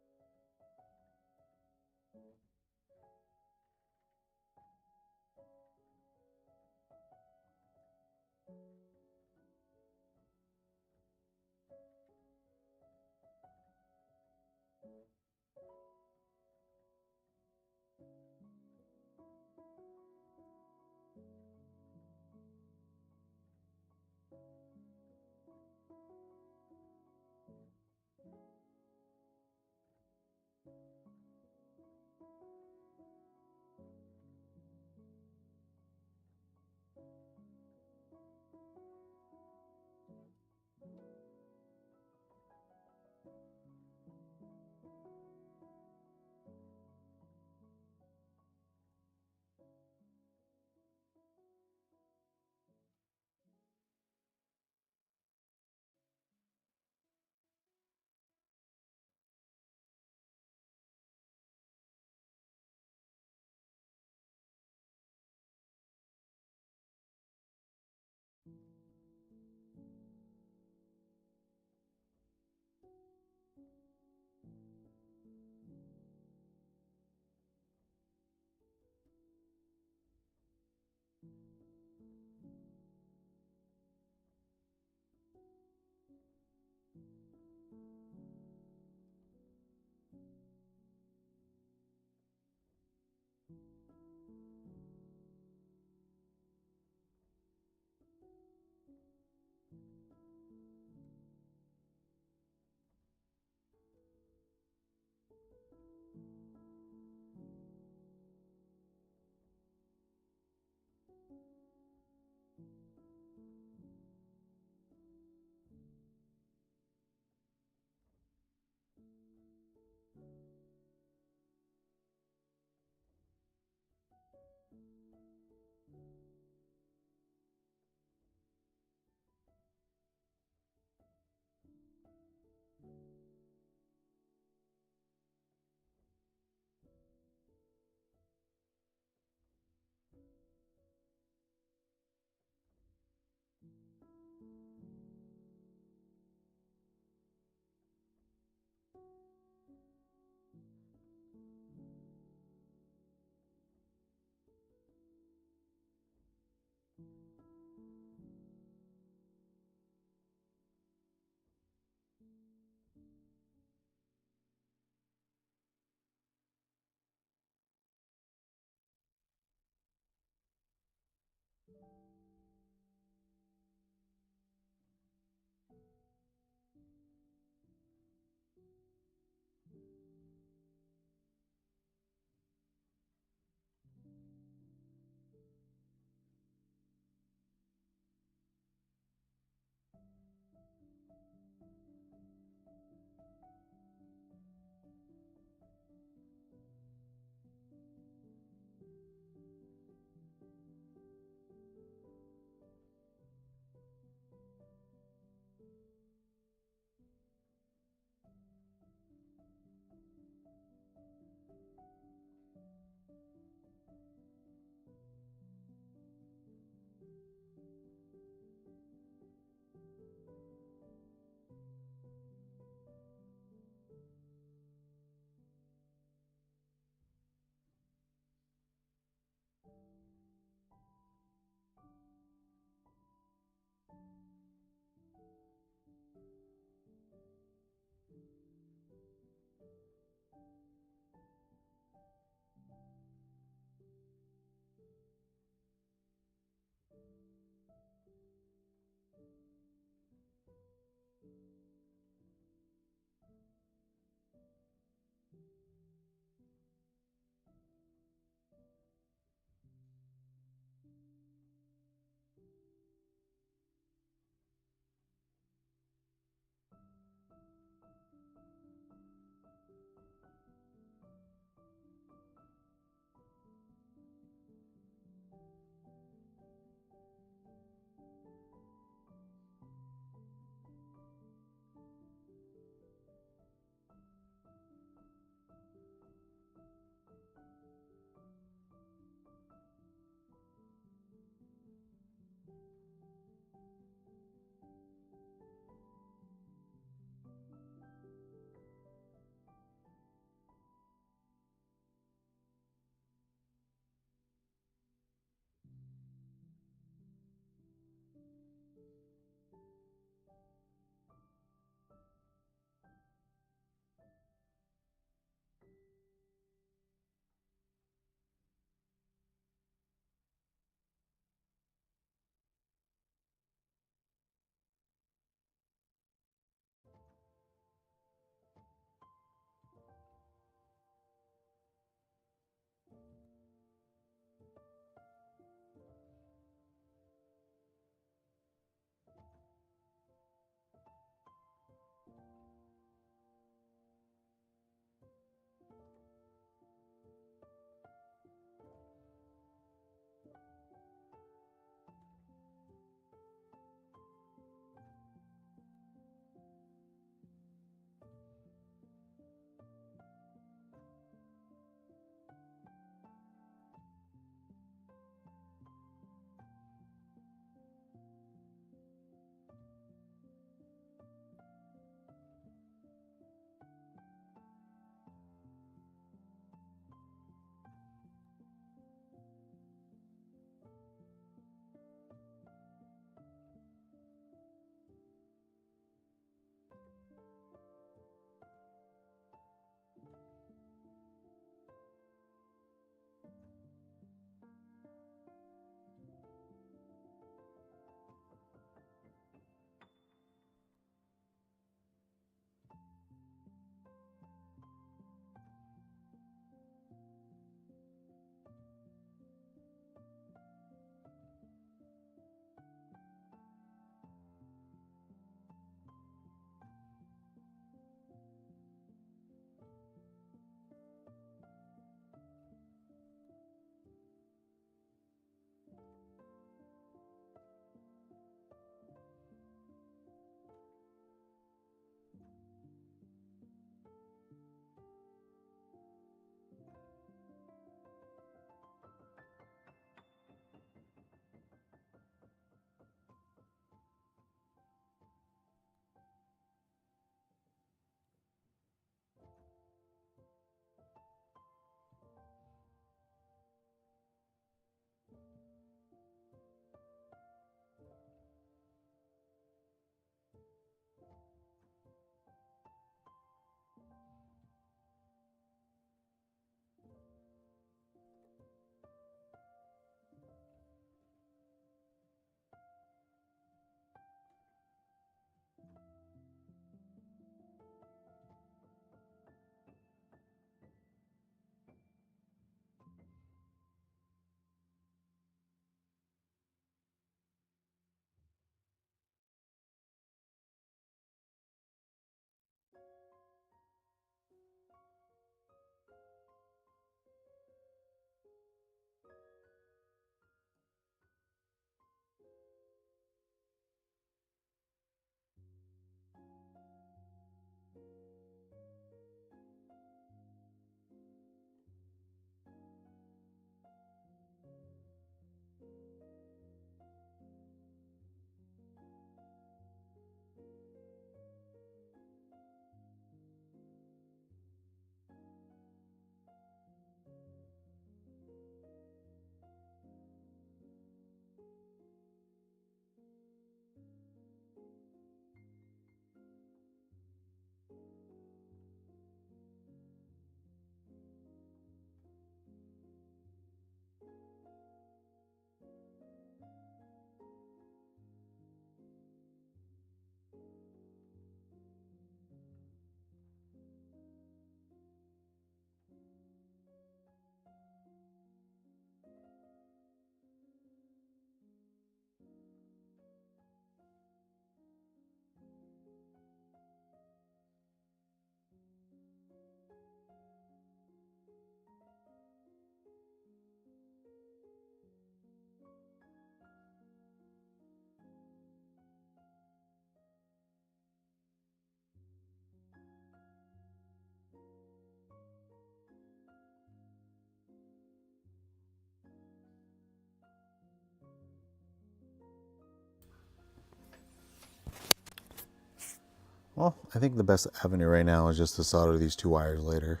Well, I think the best avenue right now is just to solder these 2 wires later.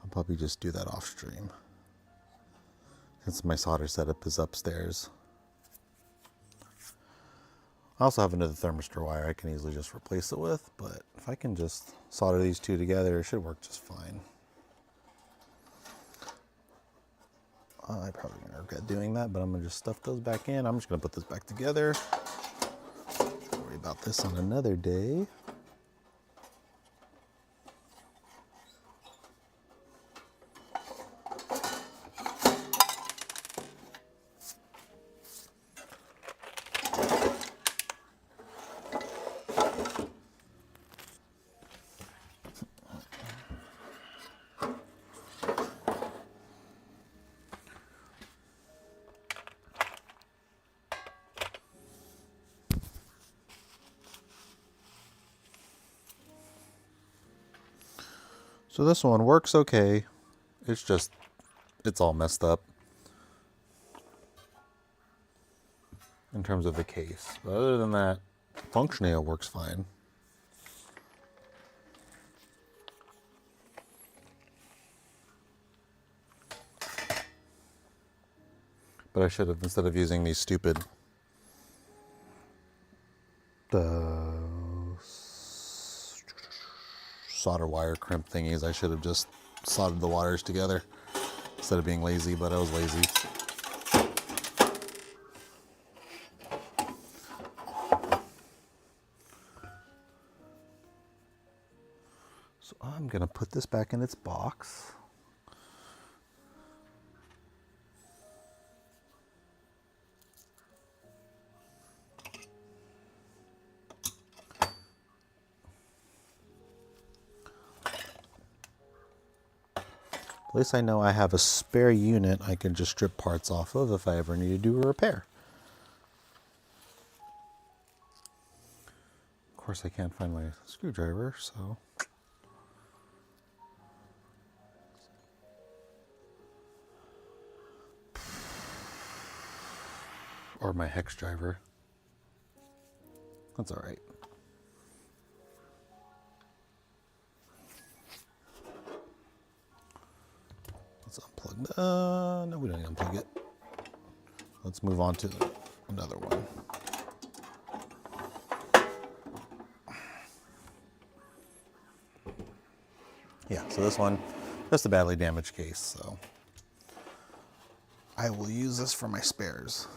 I'll probably just do that off stream, since my solder setup is upstairs. I also have another thermistor wire I can easily just replace it with, but if I can just solder these 2 together, it should work just fine. I'm probably going to regret doing that, but I'm going to just stuff those back in. I'm just going to put this back together. Don't worry about this on another day. So this one works okay. It's all messed up in terms of the case. But other than that, functionally it works fine. But I should have, instead of using these stupid solder wire crimp thingies, I should have just soldered the wires together instead of being lazy, but I was lazy. So I'm gonna put this back in its box. At least I know I have a spare unit I can just strip parts off of if I ever need to do a repair. Of course, I can't find my screwdriver, so. Or my hex driver. That's all right. Let's unplug. No, we don't need to unplug it. Let's move on to another one. Yeah, so this one, just a badly damaged case, so I will use this for my spares.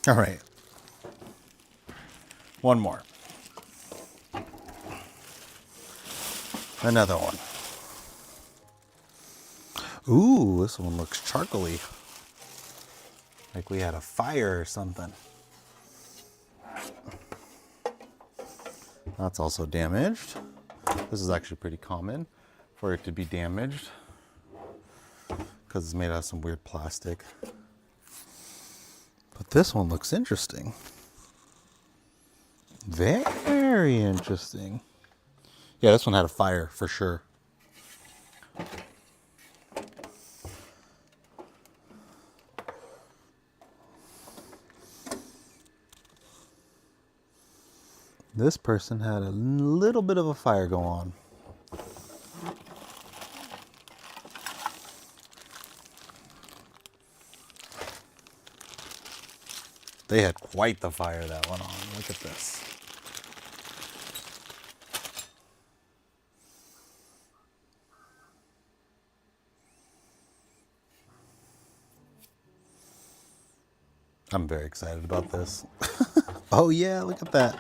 All right. One more. Another one. Ooh, this one looks charcoaly. Like we had a fire or something. That's also damaged. This is actually pretty common for it to be damaged because it's made out of some weird plastic. But this one looks interesting. Very Very interesting. Yeah, this one had a fire for sure. This person had a little bit of a fire go on. They had quite the fire that went on. Look at this. I'm very excited about this. Oh yeah, look at that.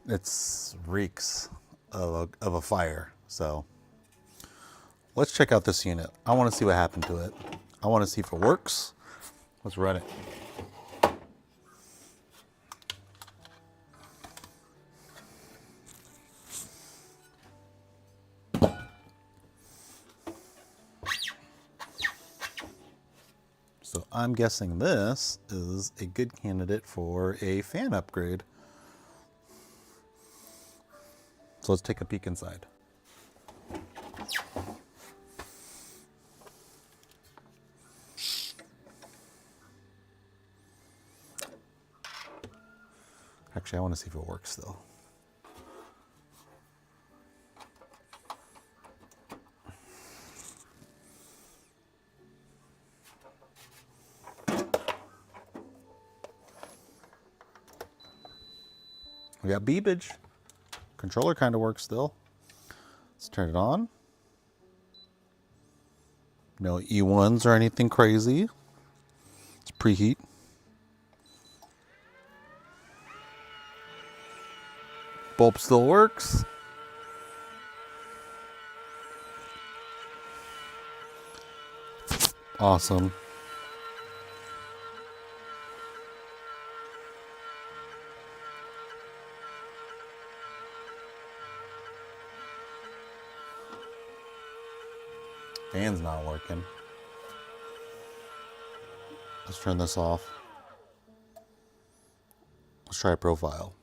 It's reeks of a fire. So let's check out this unit. I want to see what happened to it. I want to see if it works. Let's run it. So I'm guessing this is a good candidate for a fan upgrade. So let's take a peek inside. Actually, I want to see if it works still. We got beepage. Controller kind of works still. Let's turn it on. No E1s or anything crazy. It's preheat. Bulb still works. Awesome. Fan's not working. Let's turn this off. Let's try profile.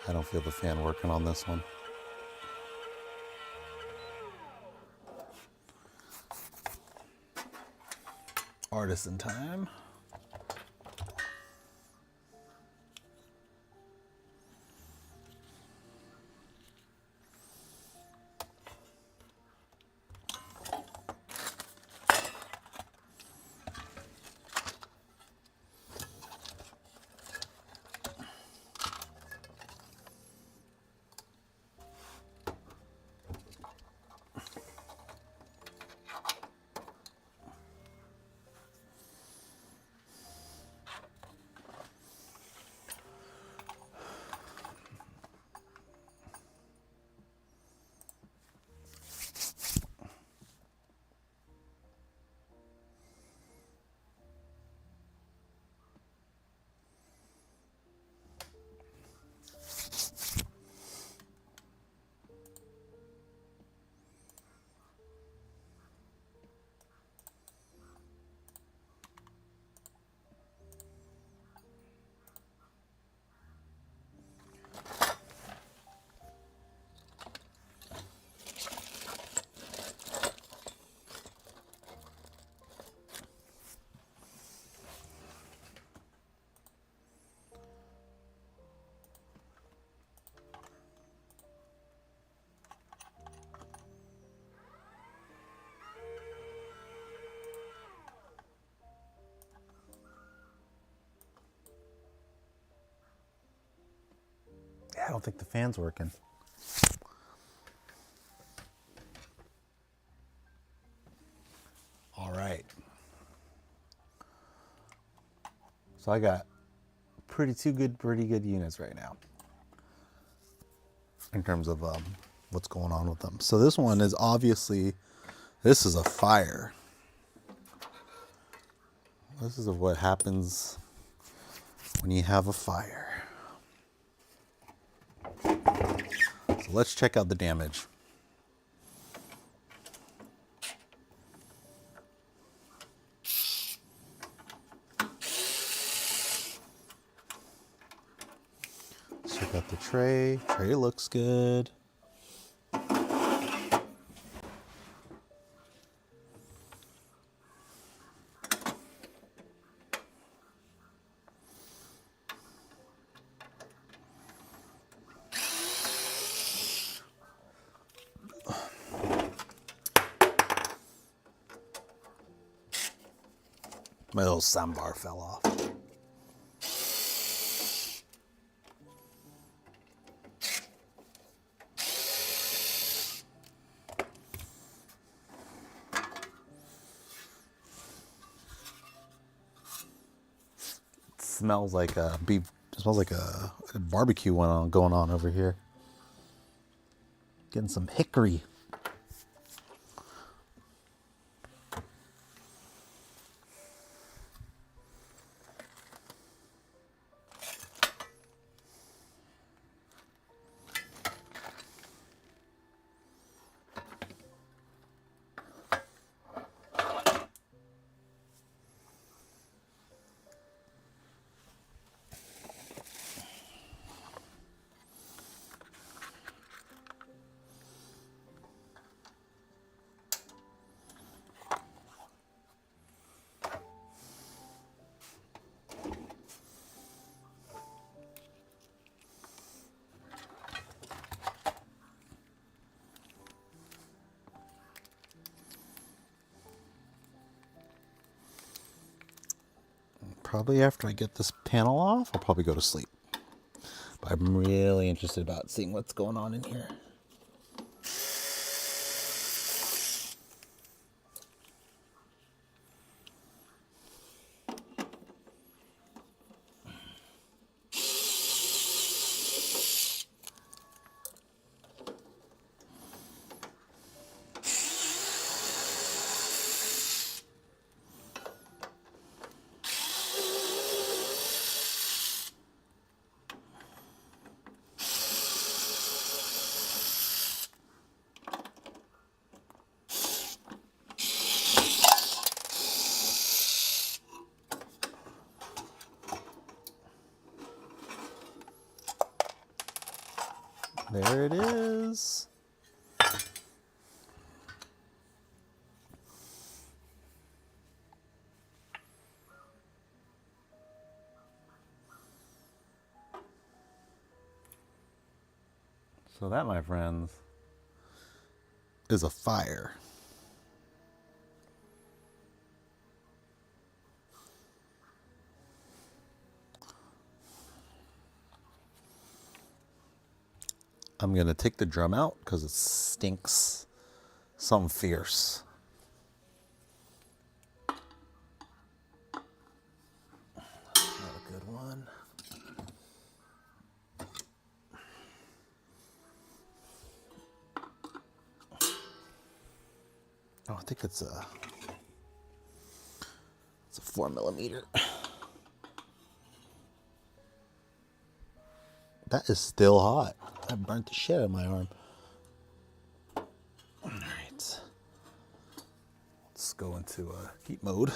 I don't feel the fan working on this one. Artisan time. I don't think the fan's working. All right. So I got pretty good units right now in terms of what's going on with them. So this one is obviously, this is a fire. This is what happens when you have a fire. So let's check out the damage. Let's check out the tray. Tray looks good. My little soundbar fell off. It smells like a beef. It smells like a barbecue going on over here. Getting some hickory. Probably after I get this panel off, I'll probably go to sleep. But I'm really interested about seeing what's going on in here. There it is. So that, my friends, Is a fire. I'm going to take the drum out because it stinks something fierce. Not a good one. Oh, I think it's a 4mm. That is still hot. I burnt the shit out of my arm. All right. Let's go into heat mode.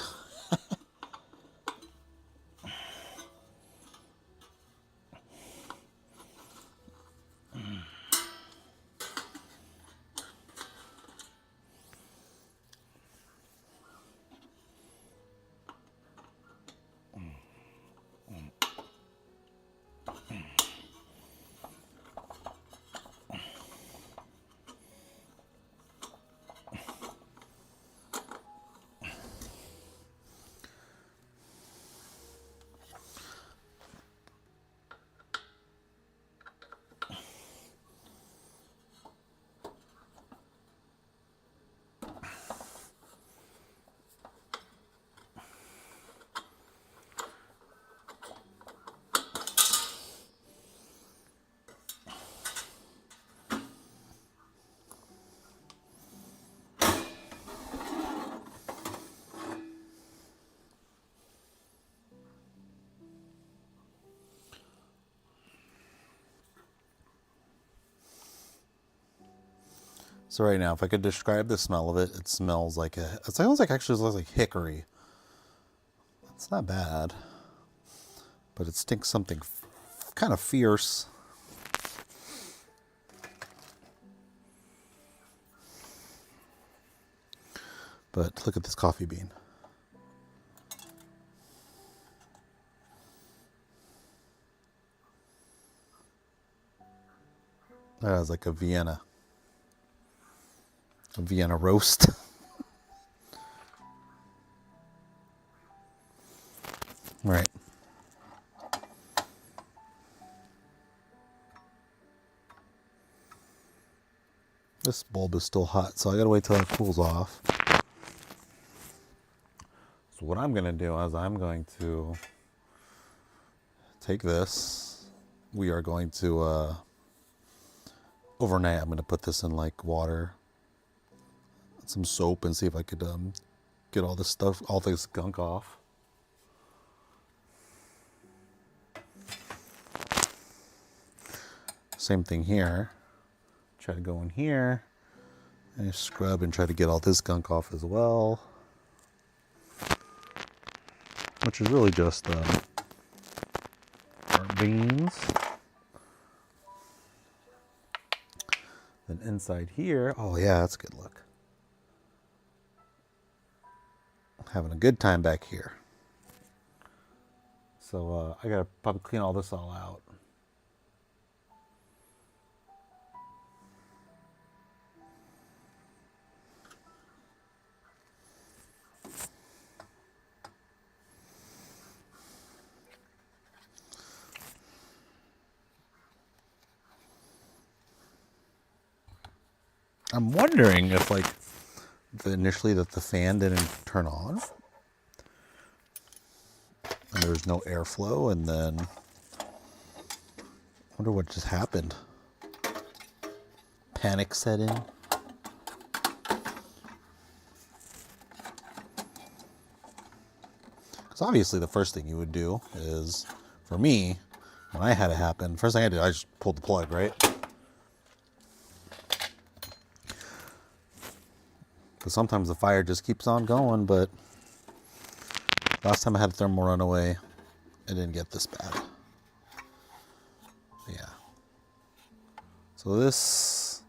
So right now, if I could describe the smell of it, it smells like it sounds like actually smells like hickory. It's not bad, but it stinks something kind of fierce. But look at this coffee bean. That was like a Vienna roast. Right. This bulb is still hot, so I gotta wait till it cools off. So what I'm gonna do is I'm going to take this. We are going to overnight. I'm gonna put this in like water, some soap, and see if I could get all this stuff, all this gunk off. Same thing here. Try to go in here and scrub and try to get all this gunk off as well. Which is really just our beans. Then inside here, oh yeah, that's a good look. Having a good time back here. So I gotta probably clean all this all out. I'm wondering if like initially that the fan didn't turn on and there was no airflow, and then I wonder what just happened. Panic set in. Because obviously the first thing you would do is, for me, when I had it happen, first thing I did, I just pulled the plug, right? Because sometimes the fire just keeps on going, but last time I had a thermal runaway, it didn't get this bad. Yeah. So this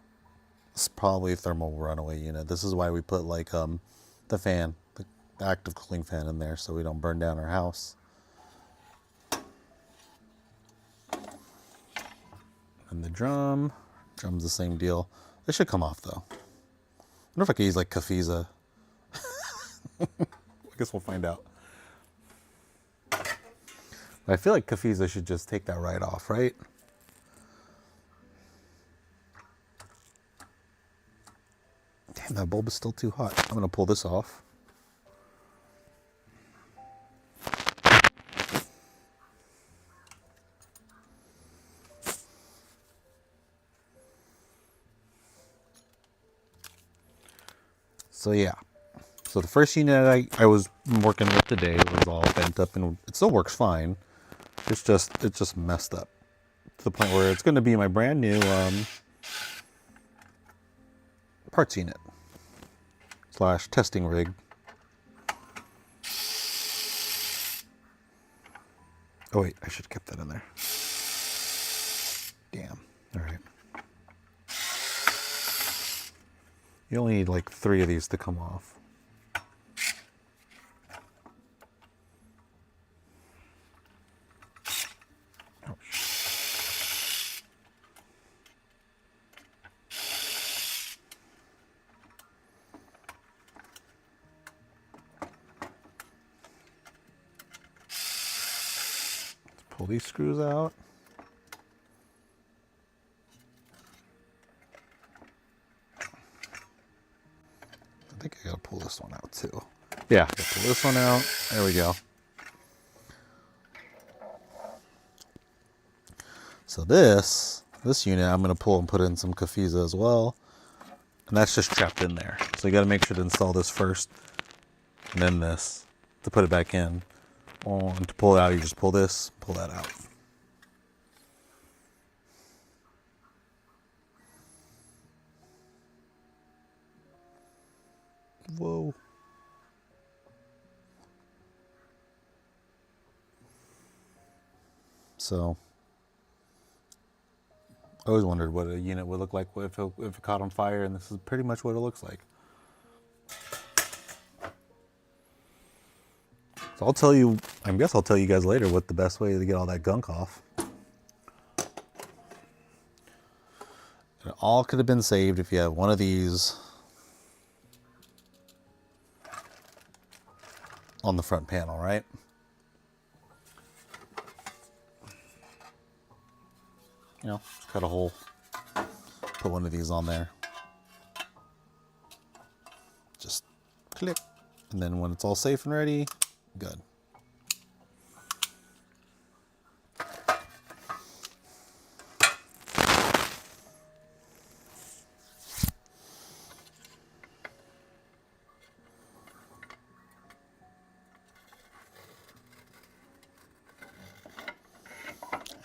is probably a thermal runaway unit. This is why we put like the fan, the active cooling fan in there, so we don't burn down our house. And the drum's the same deal. It should come off though. I wonder if I could use like Kafiza. I guess we'll find out. But I feel like Kafiza should just take that right off, right? Damn, that bulb is still too hot. I'm gonna pull this off. So yeah, so the first unit I was working with today was all bent up, and it still works fine. It's just messed up to the point where it's going to be my brand new parts unit / testing rig. Oh wait, I should have kept that in there. Damn. All right. You only need like 3 of these to come off. Oh, let's pull these screws out. I think I gotta pull this one out too. Yeah, gotta pull this one out. There we go. So this unit I'm gonna pull and put in some Kafiza as well. And that's just trapped in there. So you gotta make sure to install this first and then this to put it back in. And to pull it out, you just pull this, pull that out. Whoa. So, I always wondered what a unit would look like if it caught on fire, and this is pretty much what it looks like. So I'll tell you, I guess I'll tell you guys later what the best way to get all that gunk off. It all could have been saved if you have one of these on the front panel, right? You know, just cut a hole, put one of these on there. Just click. And then when it's all safe and ready, good.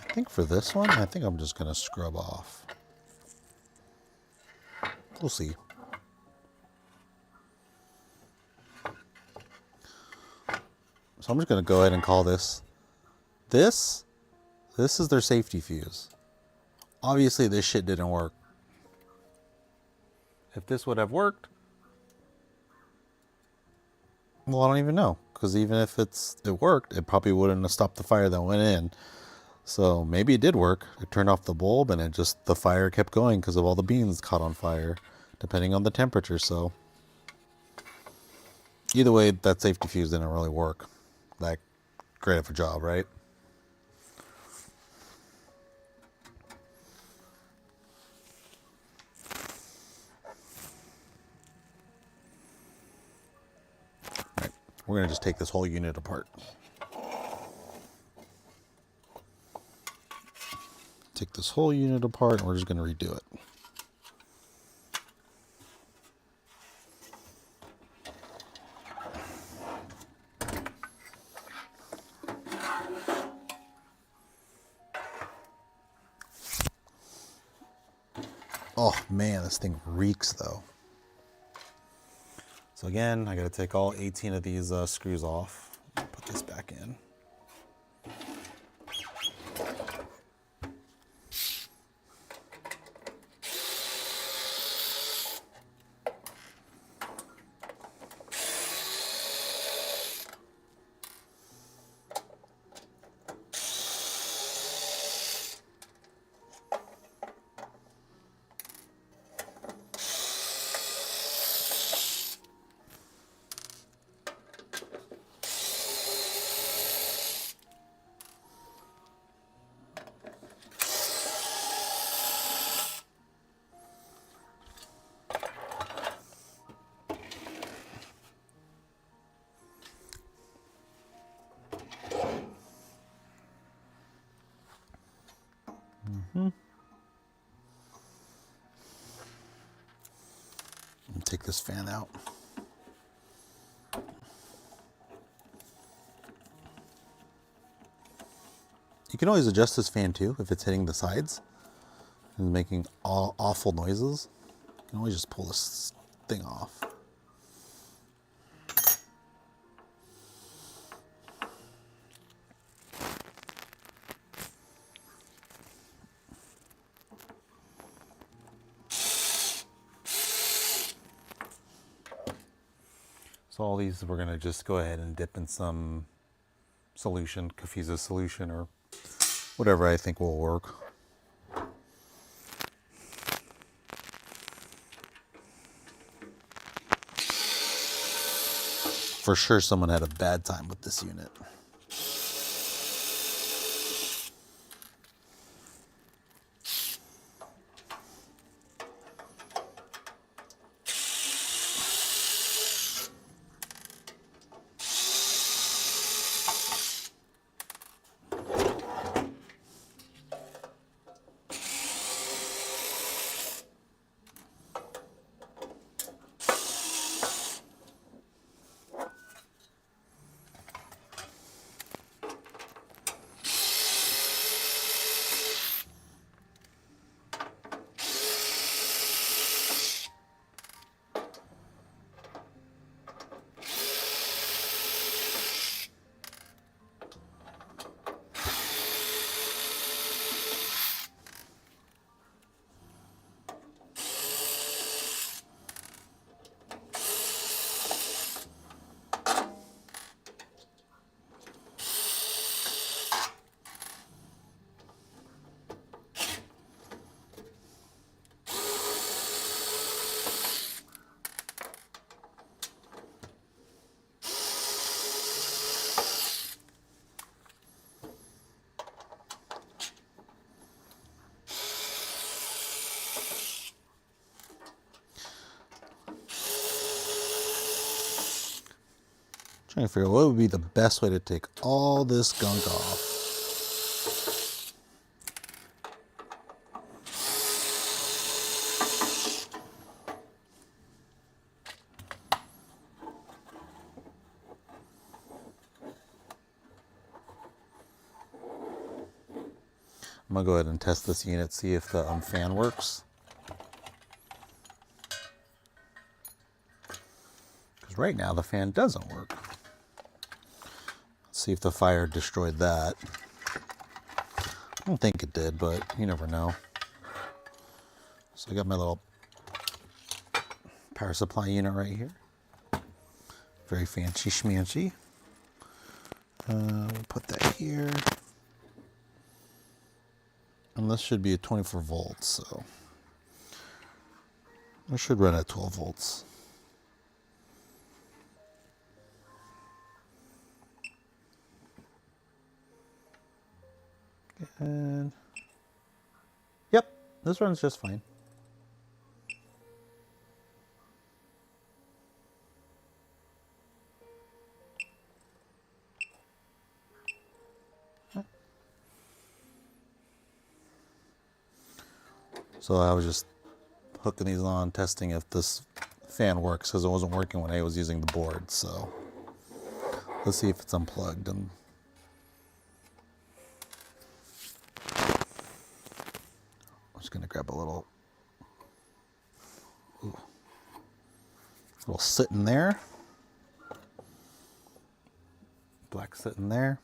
I think for this one, I think I'm just going to scrub off. We'll see. So I'm just going to go ahead and call this. This is their safety fuse. Obviously, this shit didn't work. If this would have worked, well, I don't even know. Because even if it worked, it probably wouldn't have stopped the fire that went in. So maybe it did work. It turned off the bulb and the fire kept going because of all the beans caught on fire, depending on the temperature. So either way, that safety fuse didn't really work that great of a job, right? Right. We're going to just take this whole unit apart. Take this whole unit apart and we're just going to redo it. Oh man, this thing reeks though. So again, I got to take all 18 of these screws off. Put this back in. Take this fan out. You can always adjust this fan too if it's hitting the sides and making awful noises. You can always just pull this thing off. So all these we're going to just go ahead and dip in some solution, Cafusa solution or whatever I think will work. For sure someone had a bad time with this unit. Trying to figure out what would be the best way to take all this gunk off. I'm gonna go ahead and test this unit, see if the fan works. Because right now the fan doesn't work. Let's see if the fire destroyed that. I don't think it did, but you never know. So I got my little power supply unit right here. Very fancy schmancy. We'll put that here. And this should be a 24 volts, so I should run at 12 volts. And yep, this runs just fine. So I was just hooking these on, testing if this fan works, because it wasn't working when I was using the board. So let's see if it's unplugged. And I'm just gonna grab a little sitting there, black sitting there.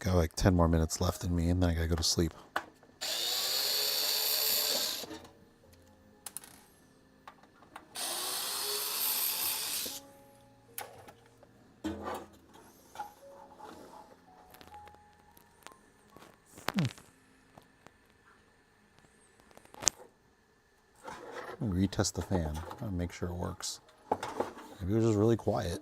Got like 10 more minutes left in me, and then I gotta go to sleep. Retest the fan and make sure it works. Maybe it was just really quiet.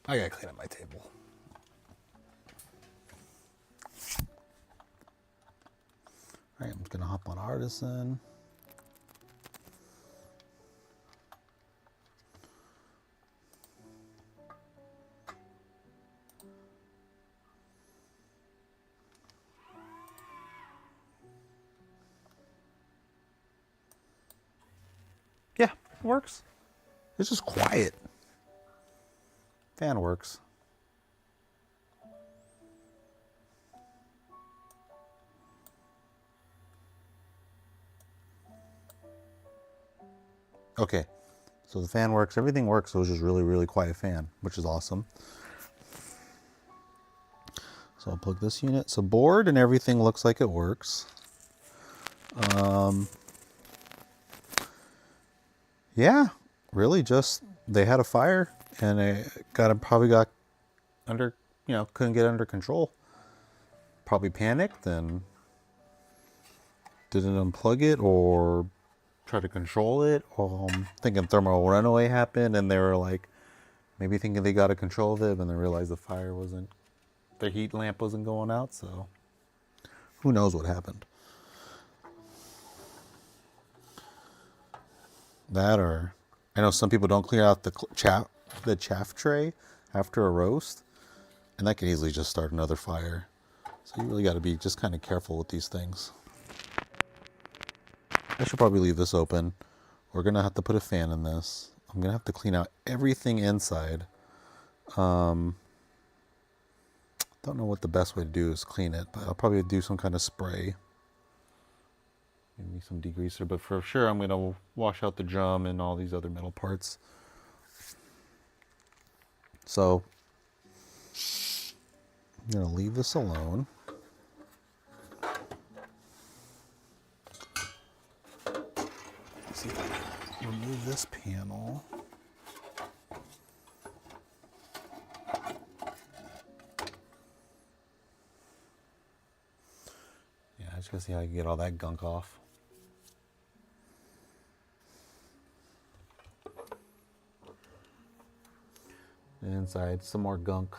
I gotta clean up my table. All right, I'm just gonna hop on Artisan. Yeah, it works. It's just quiet. Fan works. Okay, so the fan works, everything works, so it's just really, really quiet fan, which is awesome. So I'll plug this unit. So board and everything looks like it works. Yeah, really just, they had a fire and it probably got under, couldn't get under control. Probably panicked and didn't unplug it or try to control it. Thinking thermal runaway happened, and they were like, maybe thinking they got a control of it, and they realized the fire wasn't, their heat lamp wasn't going out. So who knows what happened? That, or I know some people don't clear out the chaff tray after a roast, and that can easily just start another fire. So you really got to be just kind of careful with these things. I should probably leave this open. We're going to have to put a fan in this. I'm going to have to clean out everything inside. Don't know what the best way to do is clean it, but I'll probably do some kind of spray. Maybe some degreaser, but for sure I'm going to wash out the drum and all these other metal parts. So I'm going to leave this alone. Let's see if I can remove this panel. Yeah, I just gotta see how I can get all that gunk off. And inside, some more gunk.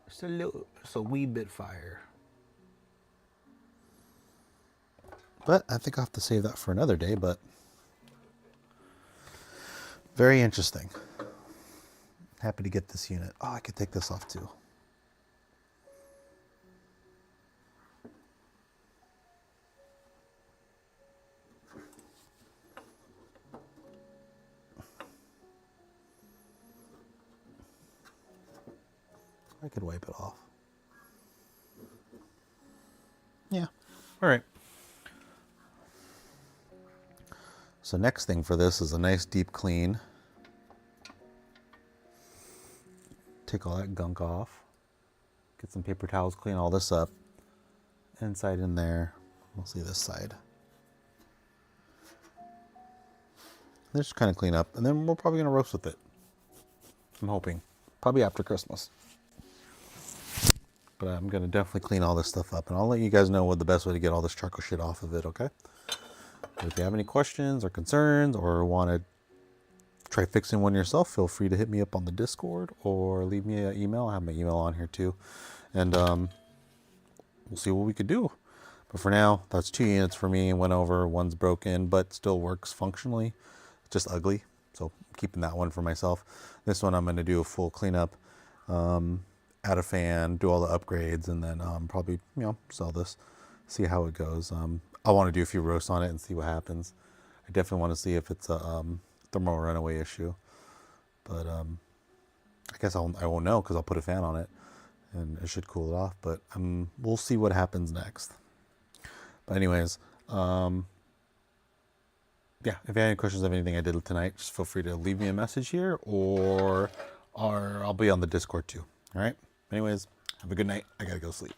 Just a wee bit fire. But I think I'll have to save that for another day, but very interesting. Happy to get this unit. Oh, I could take this off too. I could wipe it off. Yeah. All right. So next thing for this is a nice deep clean. Take all that gunk off. Get some paper towels, clean all this up. Inside in there. We'll see this side. Just kind of clean up, and then we're probably going to roast with it. I'm hoping. Probably after Christmas. But I'm going to definitely clean all this stuff up, and I'll let you guys know what the best way to get all this charcoal shit off of it, okay? But if you have any questions or concerns or want to try fixing one yourself, feel free to hit me up on the Discord or leave me an email. I have my email on here too. And we'll see what we could do. But for now, that's 2 units for me. Went over, one's broken, but still works functionally. Just ugly. So I'm keeping that one for myself. This one I'm going to do a full cleanup, add a fan, do all the upgrades, and then probably, sell this, see how it goes. I want to do a few roasts on it and see what happens. I definitely want to see if it's a thermal runaway issue. But I guess I won't know because I'll put a fan on it and it should cool it off. But we'll see what happens next. But anyways, yeah, if you have any questions of anything I did tonight, just feel free to leave me a message here or I'll be on the Discord too. All right? Anyways, have a good night. I got to go sleep.